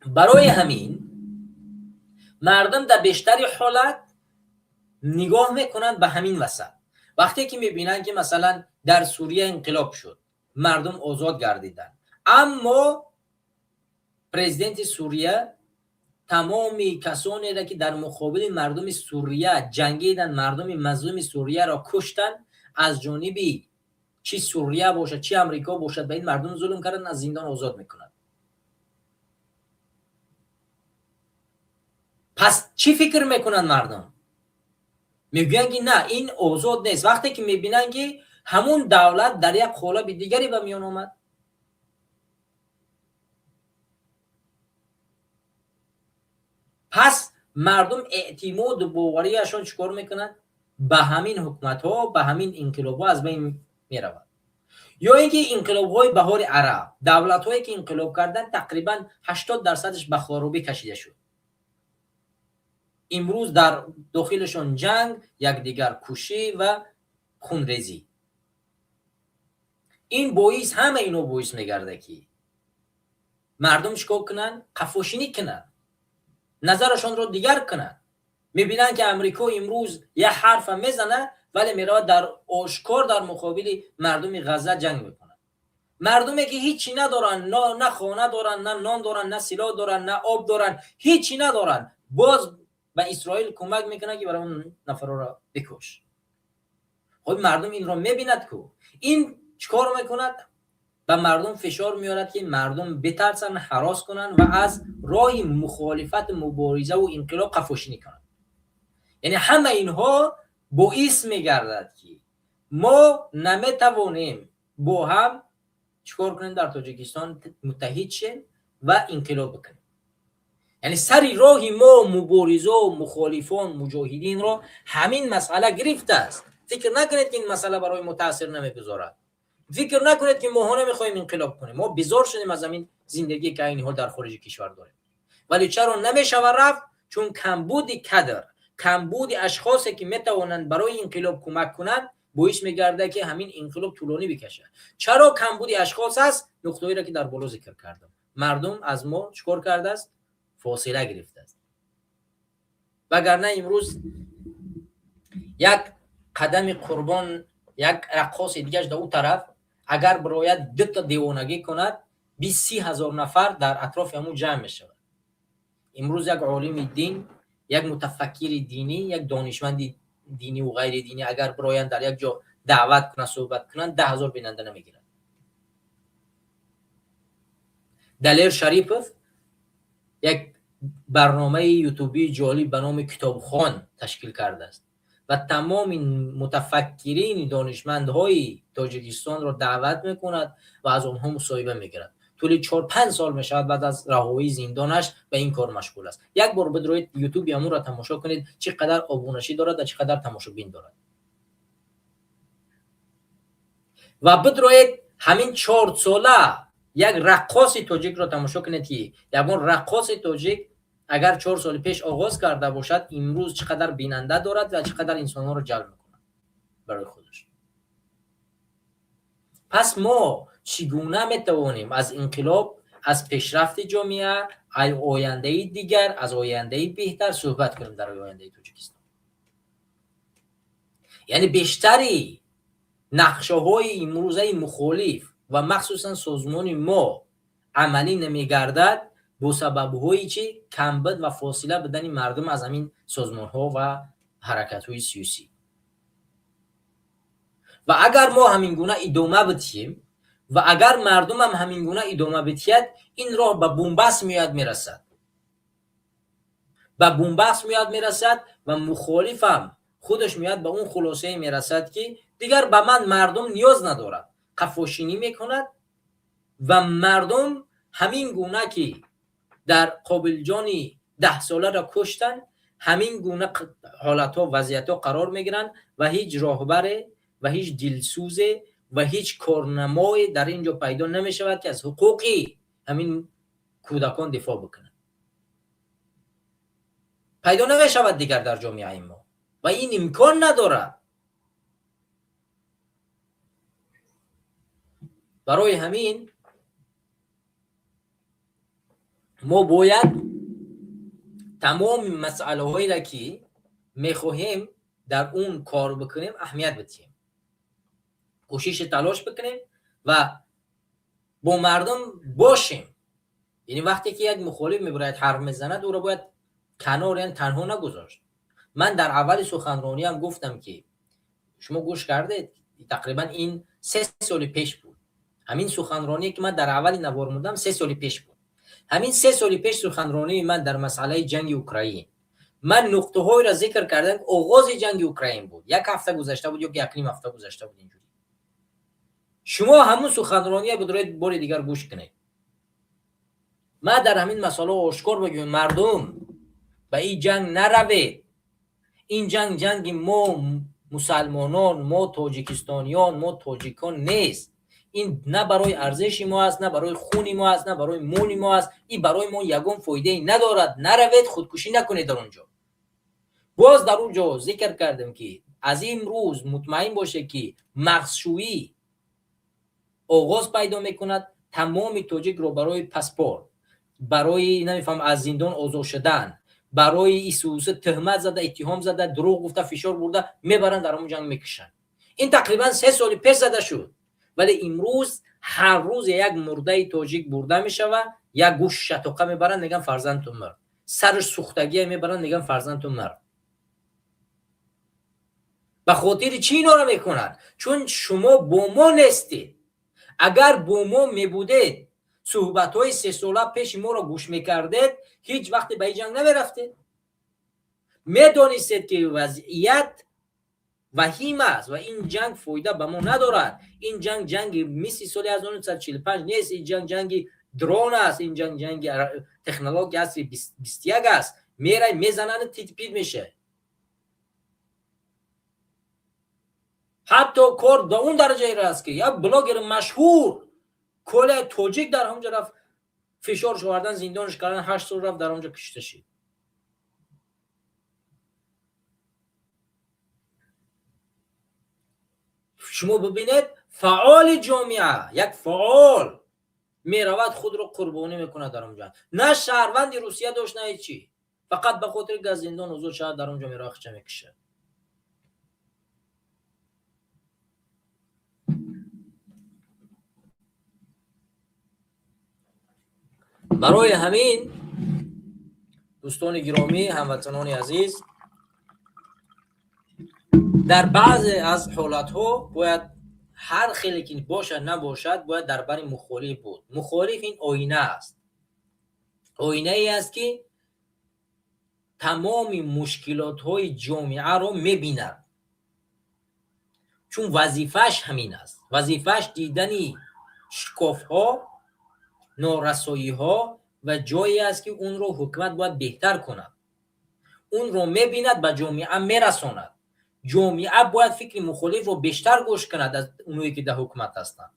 برای همین مردم در بیشتر حالت نگاه میکنند به همین وسط. وقتی که میبینند که مثلا در سوریه انقلاب شد، مردم آزاد گردیدن، اما پرزیدنت سوریه تمامی کسانی را که در مقابل مردم سوریه جنگیدن، مردم مظلوم سوریه را کشتن، از جانبی چی سوریه باشد چی امریکا باشد به این مردم ظلم کردن، از زندان آزاد میکنند. پس چی فکر میکنن مردم؟ میگن که نه این آزاد نیست. وقتی که میبینن که همون دولت در یک قالب دیگری به میان آمد، پس مردم اعتماد و باوریشون چیکار میکنن؟ به همین حکومت ها، به همین انقلاب ها از بین میرود. یا اینکه انقلاب های بهار عرب، دولت هایی که انقلاب کردن تقریبا 80% به خرابی کشیده شد. امروز در داخلشون جنگ، یکدیگر کشی و خونریزی. این باعث همه اینو باعث میگرده که مردم چیکار کنن؟ قفاشینی کنن، نظرشون رو دیگر کنن. میبینن که امریکا امروز یه حرف میزنه ولی میره در آشکار در مقابل مردم غزه جنگ میکنن. مردمی که هیچی ندارن، نه خانه دارن، نه نان دارن، نه سلاح دارن، نه آب دارن، هیچی ندارن، باز به اسرائیل کمک میکنه که برای اون نفرا را بکش. خب مردم این را میبیند که این چیکار میکند؟ به مردم فشار میارد که مردم بترسن، هراس کنن و از راه مخالفت، مبارزه و انقلاب قفاشینی کنن. یعنی همه اینها باعث میگردد که ما نمیتوانیم با هم چیکار کنیم؟ در تاجیکستان متحد شیم و انقلاب بکنیم. یعنی سری راهی ما مبارزه و مخالفان مجاهدین را همین مسئله گرفته است. فکر نکنید که این مسئله برای ما تاثیر نمیگذارد. فکر نکنید که ما نمیخوایم انقلاب کنیم. ما بیزار شدیم از همین زندگی که این حال در خارج کشور داریم. ولی چرا نمیشود رفت؟ چون کمبود کادر، کمبود اشخاصی که میتوانند برای انقلاب کمک کنند باعث میگرده که همین انقلاب طولانی بکشه. چرا کمبود اشخاص است؟ نقطه‌ای را که در بالا ذکر کردم. مردم از ما چیکار کرده است؟ فاصله گرفته است. وگرنه امروز یک قدم قربان، یک رقاص دیگه در اون طرف اگر برایت 2 تا دیوانگی کند 20,000 نفر در اطراف همون جمع میشه. امروز یک عالم دین، یک متفکر دینی، یک دانشمند دینی و غیر دینی اگر برایت در یک جا دعوت کنه صحبت کنن 10,000 بیننده نمیگیرن. دلیر شریفوف یک برنامه یوتیوبی جالب به نام کتابخوان تشکیل کرده است و تمام این متفکرین دانشمندهای تاجیکستان را دعوت میکند و از آنها مصاحبه میگیرد. طول 4-5 سال میشود بعد از رهایی زندانش به این کار مشغول است. یک بار بدروید یوتیوب امون را تماشا کنید چقدر آبونشی دارد و چقدر تماشابین دارد. و بدروید همین 4 ساله یک رقاص تاجیک را تماشا کنید که یک رقاص تاجیک اگر 4 سال پیش آغاز کرده باشد امروز چقدر بیننده دارد و چقدر انسان‌ها را جلب می‌کند برای خودش. پس ما چگونه میتوانیم از انقلاب، از پیشرفت جامعه، از آینده دیگر، از آینده بهتر صحبت کنیم در آینده تاجیکستان؟ یعنی بیشتری نقشه‌های امروزه مخالف و مخصوصا سازمان ما عملی نمیگردد با سبب‌های چی؟ کمبود و فاصله بدن مردم از همین سازمان‌ها و حرکت‌های سیاسی. و اگر ما همین گونه ادامه بدیم و اگر مردم هم همین گونه ادامه بدهد، این راه به بنبست میرسد. به بنبست میرسد و مخالف هم خودش میاد به اون خلاصه میرسد که دیگر به من مردم نیاز ندارد. قفاشینی میکند و مردم همین گونه که در قابلجان 10 ساله را کشتن، همین گونه حالتها وضعیتها قرار میگیرن و هیچ راهبر و هیچ دلسوز و هیچ کارنمای در اینجا پیدا نمیشود که از حقوقی همین کودکان دفاع بکنه. پیدا نمیشود دیگر در جامعه ما و این امکان ندارد. برای همین ما باید تمام مسئله هایی را که میخواهیم در اون کار بکنیم اهمیت بدیم، کوشش تلاش بکنیم و با مردم باشیم. یعنی وقتی که یک مخالف میبراید حرف میزند او را باید کنار، یعنی تنها نگذاشت. من در اول سخنرانی هم گفتم که شما گوش کردید، تقریبا این 3 سال پیش بود. همین سخنرانی که من در اول نوارمودم 3 سال پیش بود. همین 3 سال پیش سخنرانی من در مسئله جنگ اوکراین، من نقطه های را ذکر کردم. آغاز جنگ اوکراین بود، 1 هفته گذشته بود یا 1.5 هفته گذشته بود. اینجوری شما همون سخنرانی بدرید بار دیگر گوش کنید. ما در همین مسئله آشکار بگیم مردم به این جنگ نروید. این جنگ ما مسلمانان، ما تاجیکستانیان، ما تاجیکان نیست. این نه برای ارزش ما است، نه برای خون ما است، نه برای مال ما است. این برای ما یگان فایده ای ندارد. نروید، خودکشی نکنید در اونجا. باز در اونجا ذکر کردم که از این روز مطمئن باشه که مغزشویی آغاز پیدا میکند. تمام تاجیک رو برای پاسپورت، برای نمیفهم از زندان آزاد شدن، برای ایسوس تهمت زده، اتهام زده، دروغ گفته، فشار برده، میبرن در اون جنگ میکشن. این تقریبا 3 سال پیش زده شد، ولی امروز هر روز یک مرده تاجیک برده میشوه، یک گوش شتوقه میبرن میگن فرزندتون مرد، سرش سوختگی میبرن میگن فرزندتون مرد. به خاطر چی اینا رو میکنن؟ چون شما با ما نیستید. اگر با ما میبودید، صحبت های 3 ساله پیش ما رو گوش میکردید، هیچ وقت به جنگ نمیرفتید. میدانستید که وضعیت وحیم است و این جنگ فایده به ما ندارد. این جنگ مثل سال 1945 نیست. این جنگ درون است. این جنگ تکنولوژی عصر 21 است. میره میزنن تیپید میشه. حتی کار به اون درجه است که یک بلاگر مشهور کل تاجیک در همونجا رفت، فشارش آوردن، زندانش کردن، 8 سال رفت در اونجا کشته شد. شما ببینید فعال جامعه، یک فعال میرود خود رو قربانی میکنه در اونجا. نه شهروند روسیه داشت نه چی، فقط به خاطر که از زندان آزاد شد در اونجا میره خچه میکشه. برای همین دوستان گرامی، هموطنان عزیز، در بعض از حالتها باید هر خیلی که باشد نباشد باید در بر مخالف بود. مخالف این آینه است. آینه ای است که تمام مشکلات های جامعه رو میبیند، چون وظیفش همین است. وظیفش دیدنی شکاف ها، نارسایی ها و جایی است که اون رو حکومت باید بهتر کند. اون رو میبیند به جامعه میرساند. جامعه باید فکر مخالف رو بیشتر گوش کند از اونایی که در حکومت هستند.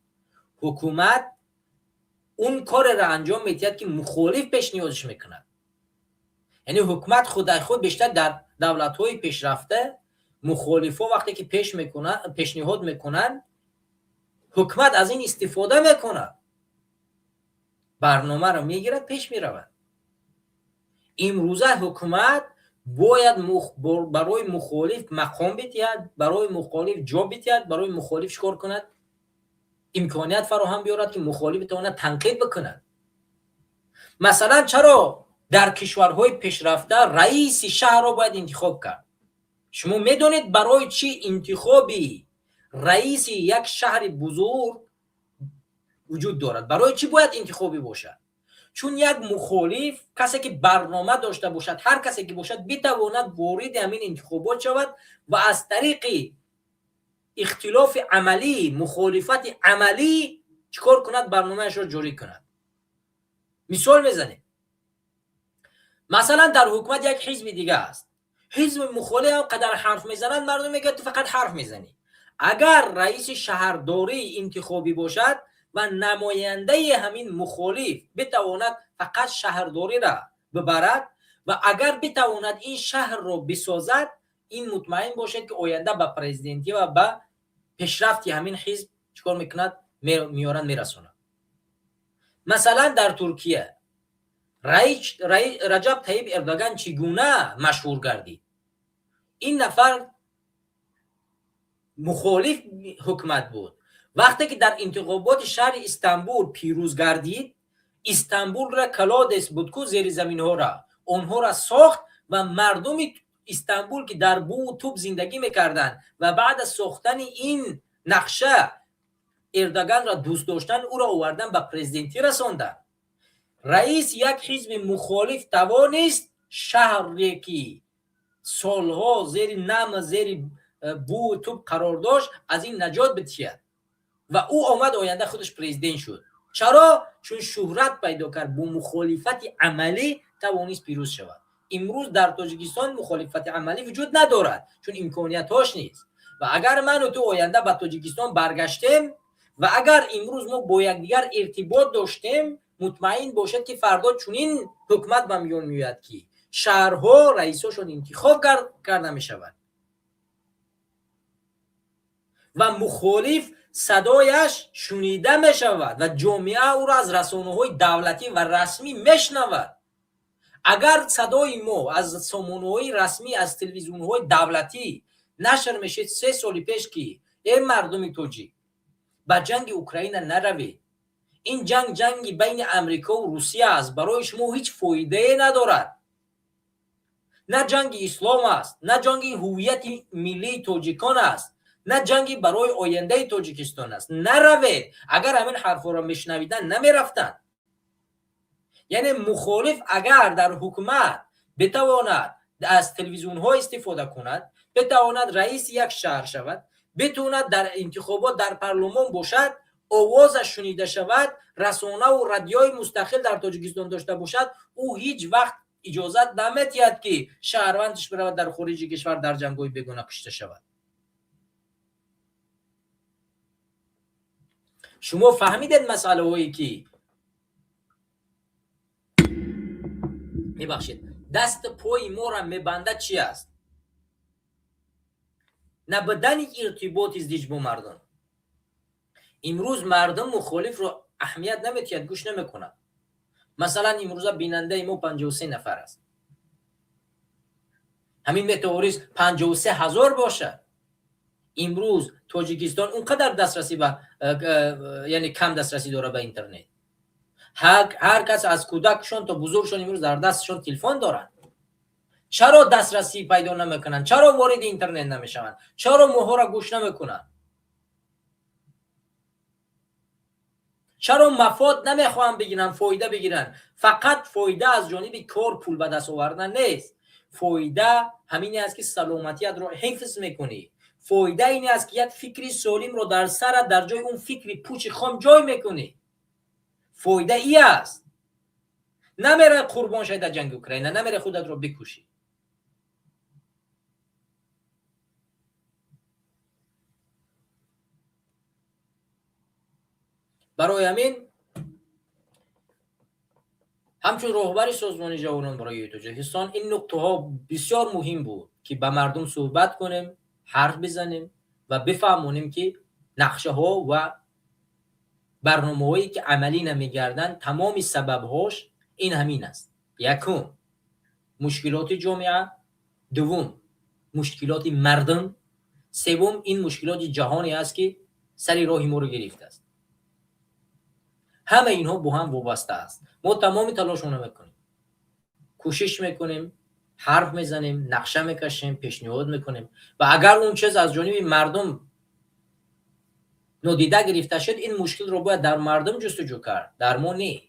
حکومت اون کار را انجام میدهد که مخالف پیشنهادش میکند. یعنی حکومت خودای خود بیشتر در دولت‌های پیشرفته مخالفا وقتی که پیشنهاد میکنن، حکومت از این استفاده میکنه، برنامه رو میگیرد، پیش میرود. امروزه حکومت باید برای مخالف مقام بتید، برای مخالف جا بتید، برای مخالف شکار کند، امکانیت فراهم بیارد که مخالف بتواند تنقید بکند. مثلا چرا در کشورهای پیشرفته رئیس شهر را باید انتخاب کرد؟ شما میدونید برای چی انتخابی رئیس یک شهر بزرگ وجود دارد؟ برای چی باید انتخابی باشد؟ چون یک مخالف، کسی که برنامه داشته باشد، هر کسی که باشد بتواند وارد همین انتخابات شود و از طریق اختلاف عملی، مخالفت عملی چیکار کند؟ برنامه‌اش را جاری کند. مثال میزنیم، مثلا در حکومت یک حزب دیگه است، حزب مخالف هم قدر حرف میزنند، مردم میگن تو فقط حرف میزنی. اگر رئیس شهرداری انتخابی باشد و نماینده همین مخالف بتواند فقط شهرداری را ببرد و اگر بتواند این شهر رو بسازد، این مطمئن باشد که آینده به پرزیدنتی و به پیشرفتی همین حزب چیکار میکند؟ میارن میرسونه. مثلا در ترکیه رجب طیب اردوغان چگونه مشهور گردید؟ این نفر مخالف حکومت بود. وقتی که در انتخابات شهر استانبول پیروز گردید، استانبول را کلادس بود که زیر زمین ها را آنها را ساخت و مردم استانبول که در بو و توپ زندگی میکردند و بعد از ساختن این نقشه اردوغان را دوست داشتن، او را آوردن به پرزیدنتی رساندن. رئیس یک حزب مخالف توانست شهری که سالها زیر نم زیر بو و توپ قرار داشت از این نجات بدهد و او آمد آینده خودش پرزیدنت شد. چرا؟ چون شهرت پیدا کرد، با مخالفت عملی توانست پیروز شود. امروز در تاجیکستان مخالفت عملی وجود ندارد چون امکانیتاش نیست. و اگر من و تو آینده به تاجیکستان برگشتیم و اگر امروز ما با یکدیگر ارتباط داشتیم، مطمئن باشد که فردا چنین حکومت به میان میاد که شهرها رئیساشون انتخاب کرده می شود و مخالف صدایش شنیده می شود و جامعه او را از رسانه‌های دولتی و رسمی میشنود. اگر صدای ما از سامانه‌های رسمی، از تلویزیون‌های دولتی نشر میشه 3 سال پیش که ای مردم توجیک با جنگ اوکراین نروید، این جنگ بین امریکا و روسیه است، برای شما هیچ فایده ندارد، نه جنگ اسلام است، نه جنگ هویت ملی تاجیکان است، نه جنگ برای آینده تاجیکستان است، نروید. اگر همین حرفا را میشنویدن نمیرفتن. یعنی مخالف اگر در حکومت بتواند از تلویزیون ها استفاده کند، بتواند رئیس یک شهر شود، بتواند در انتخابات در پارلمان باشد، آوازش شنیده شود، رسانه و رادیوی مستقل در تاجیکستان داشته باشد، او هیچ وقت اجازت نمیدهد که شهروندش برود در خارج کشور در جنگ‌های بیگانه کشته شود. شما فهمیدید مسئله هایی که میبخشید دست پای ما را میبنده چی است؟ نبودن ارتباط ازدیج با مردم. امروز مردم مخالف رو اهمیت نمیدهد، گوش نمیکنند. مثلا امروز بیننده ما 53 نفر است، همین متئوریست 53,000 باشه. امروز تاجیکستان اونقدر دسترسی به یعنی کم دسترسی داره به اینترنت. هر کس از کودکشون تا بزرگشون امروز در دستشون تلفن دارن. چرا دسترسی پیدا نمیکنن؟ چرا وارد اینترنت نمیشن؟ چرا ماها را گوش نمیکنن؟ چرا مفاد نمیخوان بگیرن، فایده بگیرن؟ فقط فایده از جانب کار پول به دست آوردن نیست. فایده همین است که سلامتیت رو حفظ میکنی. فایده این است که یک فکری سالم رو در سرت در جای اون فکری پوچ خام جای میکنی. فایده ای است. نمیره قربان شید در جنگ اوکراین، نمیره خودت رو بکشی. برای همین همچون رهبر سازمان جوانان برای تاجیکستان این نقطه ها بسیار مهم بود که با مردم صحبت کنیم، حرف بزنیم و بفهمونیم که نقشه ها و برنامه هایی که عملی نمیگردن تمامی سبب هاش این همین است. یکم مشکلات جامعه، دوم مشکلات مردم، سوم این مشکلات جهانی است که سری راه ما رو گرفته است. همه اینها با هم وابسته است. ما تمام تلاشونه میکنیم، کوشش میکنیم، حرف میزنیم، نقشه میکشیم، پیشنهاد میکنیم و اگر اون چیز از جانب مردم نادیده گرفته شد، این مشکل رو باید در مردم جستجو کرد، در ما نه.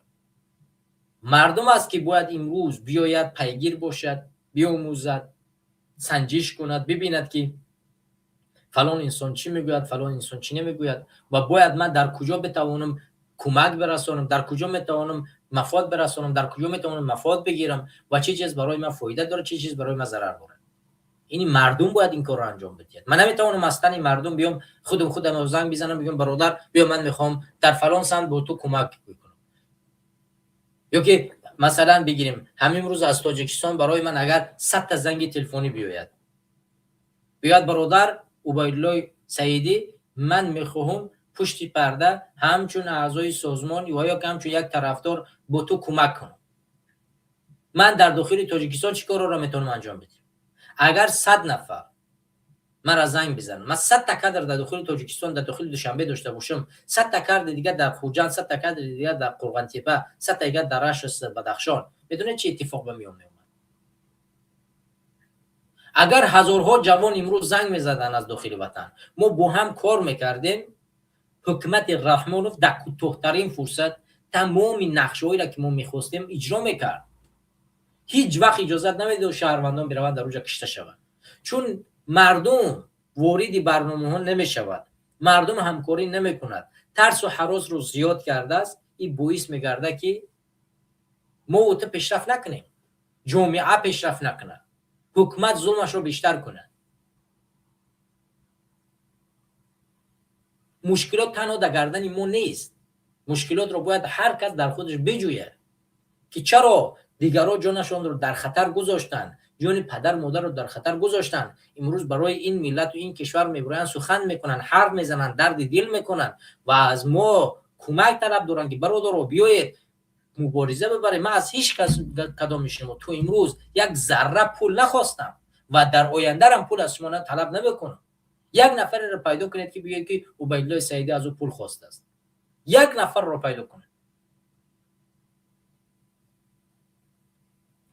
مردم است که باید امروز بیاید پیگیر باشد، بیاموزد، سنجش کند، ببیند که فلان انسان چی میگوید، فلان انسان چی نمیگوید و باید من در کجا بتوانم کمک برسانم، در کجا میتوانم مفاد برسانم، در کجا میتوانم مفاد بگیرم و چه چیز برای من فایده داره، چه چیز برای من ضرر داره. این مردم باید این کار رو انجام بدهد. من نمیتوانم اصلا مردم بیام خودم زنگ بزنم بگم برادر بیا من میخوام در فلان سمت با تو کمک بکنم، یا که مثلا بگیریم همین روز از تاجیکستان برای من اگر 100 تا زنگ تلفنی بیاد برادر عبیدالله سعیدی، من میخواهم پشت پرده همچون اعضای سازمان یا همچون یک طرفدار با تو کمک کنم، من در داخل تاجیکستان چیکار را میتونم انجام بدم؟ اگر 100 نفر من را زنگ بزنن، من 100 تا کادر در داخل تاجیکستان در داخل دوشنبه داشته باشم، 100 تا کادر دیگه در خوجند، 100 تا کادر دیگه در قرغن تپه، 100 تا دیگه در رشت بدخشان، بدون چه اتفاق به میومد؟ اگر هزارها جوان امروز زنگ میزدن از داخل وطن، ما با هم کار میکردیم، حکومت رحمانوف در کوتاه‌ترین فرصت تمام نقشه‌هایی را که ما میخواستیم اجرا میکرد. هیچ وقت اجازه نمیداد شهروندان بروند در اونجا کشته شوند، چون مردم وارد برنامه ها نمیشود، مردم همکاری نمیکند، ترس و هراس رو زیاد کرده است. این باعث میگرده که ما اوت پیشرفت نکنیم، جامعه پیشرفت نکنه، حکومت ظلمش رو بیشتر کنه. مشکلات تنها در گردن ما نیست، مشکلات رو باید هر کس در خودش بجویه که چرا دیگران جانشان رو در خطر گذاشتن، جان پدر مادر رو در خطر گذاشتن، امروز برای این ملت و این کشور میبرن، سخن میکنن، حرف میزنن، درد دل میکنن و از ما کمک طلب دارن که برادر بیایید مبارزه ببریم. من از هیچ کس کدام میشم تو امروز یک ذره پول نخواستم و در آینده هم پول از شما طلب نمیکنم. یک نفر رو پیدا کنید که بگه که عبیدالله سعیدی از او پول خواسته است، یک نفر رو پیدا کنید.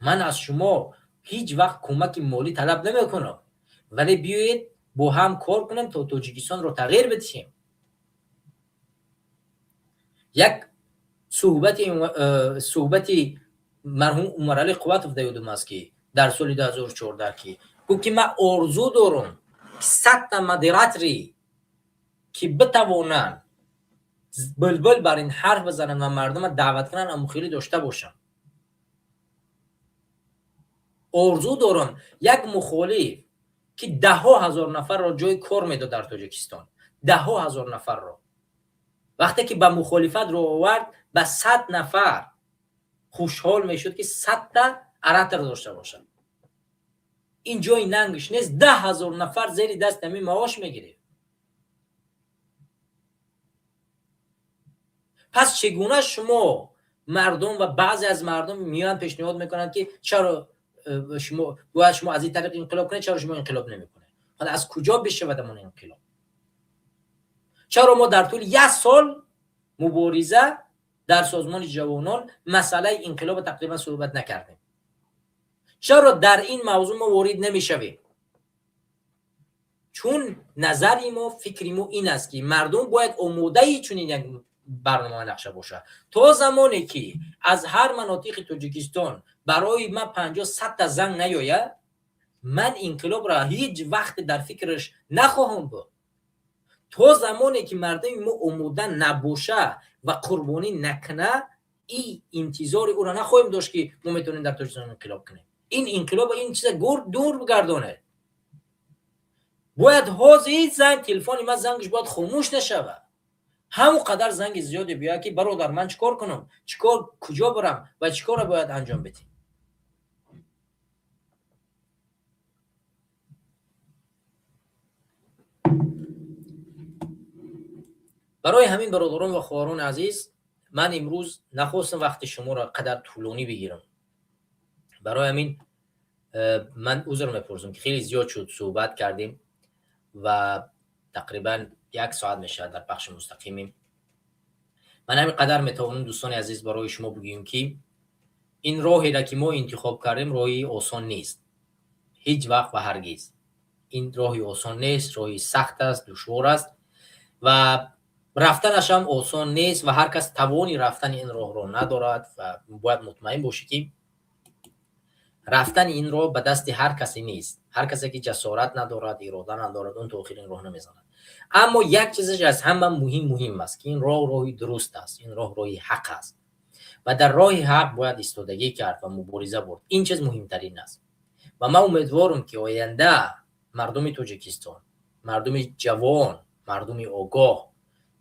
من از شما هیچ وقت کمک مالی طلب نمیکنم، ولی بیایید با هم کار کنیم تا تاجیکستان رو تغییر بدیم. یک صحبتی مرحوم عمر علی قوتوف دیدم است که در سال 2014 که من آرزو دارم 100 تا مدیراتری که بتوانند بلبل بر این حرف بزنن و مردم دعوت کنن و مخیلی داشته باشن. آرزو دارم یک مخالف که 10,000 نفر را جای کار میداد در تاجیکستان، 10,000 نفر را وقتی که به مخالفت رو آورد به 100 نفر خوشحال میشد که 100 تا اراتر داشته باشن. این جای ننگش نیست، 10,000 نفر زیر دست همین معاش میگیره. پس چگونه شما مردم و بعضی از مردم میان پیشنهاد میکنن که چرا شما از این طریق انقلاب کنید، چرا شما انقلاب نمیکنید؟ حالا از کجا بشه ودمون انقلاب؟ چرا ما در طول 1 سال مبارزه در سازمان جوانان مسئله انقلاب تقریبا صحبت نکردیم؟ چرا در این موضوع ما وارد نمیشویم؟ چون نظری ما، فکری ما این است که مردم باید آماده چنین یک برنامه نقشه باشه. تا زمانی که از هر مناطق تاجیکستان برای من 50-100 تا زنگ نیاید، من انقلاب را هیچ وقت در فکرش نخواهم بود. تا زمانی که مردم ما آماده نباشه و قربانی نکنه، این انتظار او را نخواهیم داشت که ما میتونیم در تاجیکستان انقلاب کنیم. این انقلاب این چیز دور بگردانه. باید هیچ زنگ تلفنی من زنگش باید خاموش نشود. همون قدر زنگ زیادی بیا که برادر من چیکار کنم، کجا برم و چیکار باید انجام بدیم. برای همین برادران و خواهران عزیز، من امروز نخواستم وقت شما را قدر طولانی بگیرم. برای همین من عذر میپرسم که خیلی زیاد شد صحبت کردیم و تقریبا 1 ساعت میشه در بخش مستقیمیم. من همین قدر میتوانم دوستان عزیز برای شما بگیم که این راهی را که ما انتخاب کردیم راهی آسان نیست، هیچ وقت و هرگز. این راهی آسان نیست، راهی سخت است، دشوار است و رفتنش هم آسان نیست و هر کس توانی رفتن این راه را ندارد و باید مطمئن باشی که رفتن این راه به دست هر کسی نیست. هر کسی که جسارت ندارد، اراده ندارد، اون تا آخر این راه نمیزند. اما یک چیزش از همه مهم است که این راهی درست است، این راهی حق است و در راه حق باید ایستادگی کرد و مبارزه برد. این چیز مهمترین است و من امیدوارم که آینده مردم تاجیکستان، مردم جوان، مردم آگاه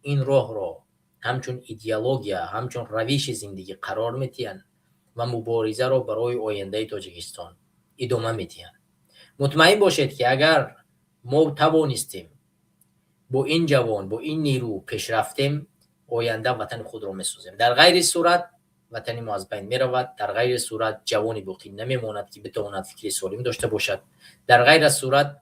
این راه را همچون ایدئولوژی، همچون روش زندگی قرار میتین و مبارزه را برای آینده تاجیکستان ادامه میدهند. مطمئن باشید که اگر ما توانستیم با این جوان، با این نیرو پیش رفتیم، آینده وطن خود را میسازیم. در غیر صورت وطن ما از بین میرود. در غیر صورت جوانی باقی نمیماند که بتواند فکر سالم داشته باشد. در غیر صورت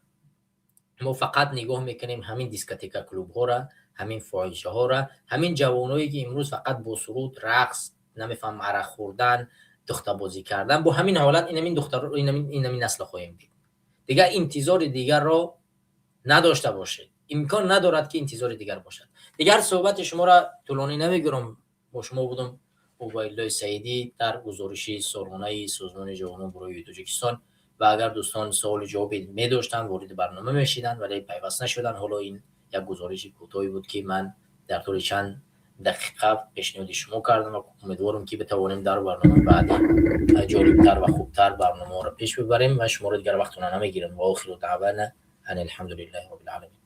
ما فقط نگاه میکنیم همین دیسکوتک کلوب ها را، همین فاحشه ها را، همین جوانایی که امروز فقط با سرود، رقص، نمیفهم عرق خوردن، دختر بازی کردن، با همین حالت این نسل خواهیم دید. دیگر انتظار دیگر را نداشته باشید. امکان ندارد که انتظار دیگر باشد. دیگر صحبت شما را طولانی نمیگیرم. با شما بودم عبیدالله سعیدی در گزارش سالانه سازمان جوانان برای تاجیکستان. و اگر دوستان سوال جوابی می داشتن وارد برنامه میشیدن ولی پیوست نشدن. حالا این یک گزارش کوتاهی بود که من در طول چند دقیقه پیشنهاد شما کردم و امیدوارم که بتوانیم در برنامه بعدی جالبتر و خوبتر برنامه را پیش ببریم و شما را دیگر وقتتون نمیگیرم. و آخر دعوانا ان الحمد لله رب العالمین.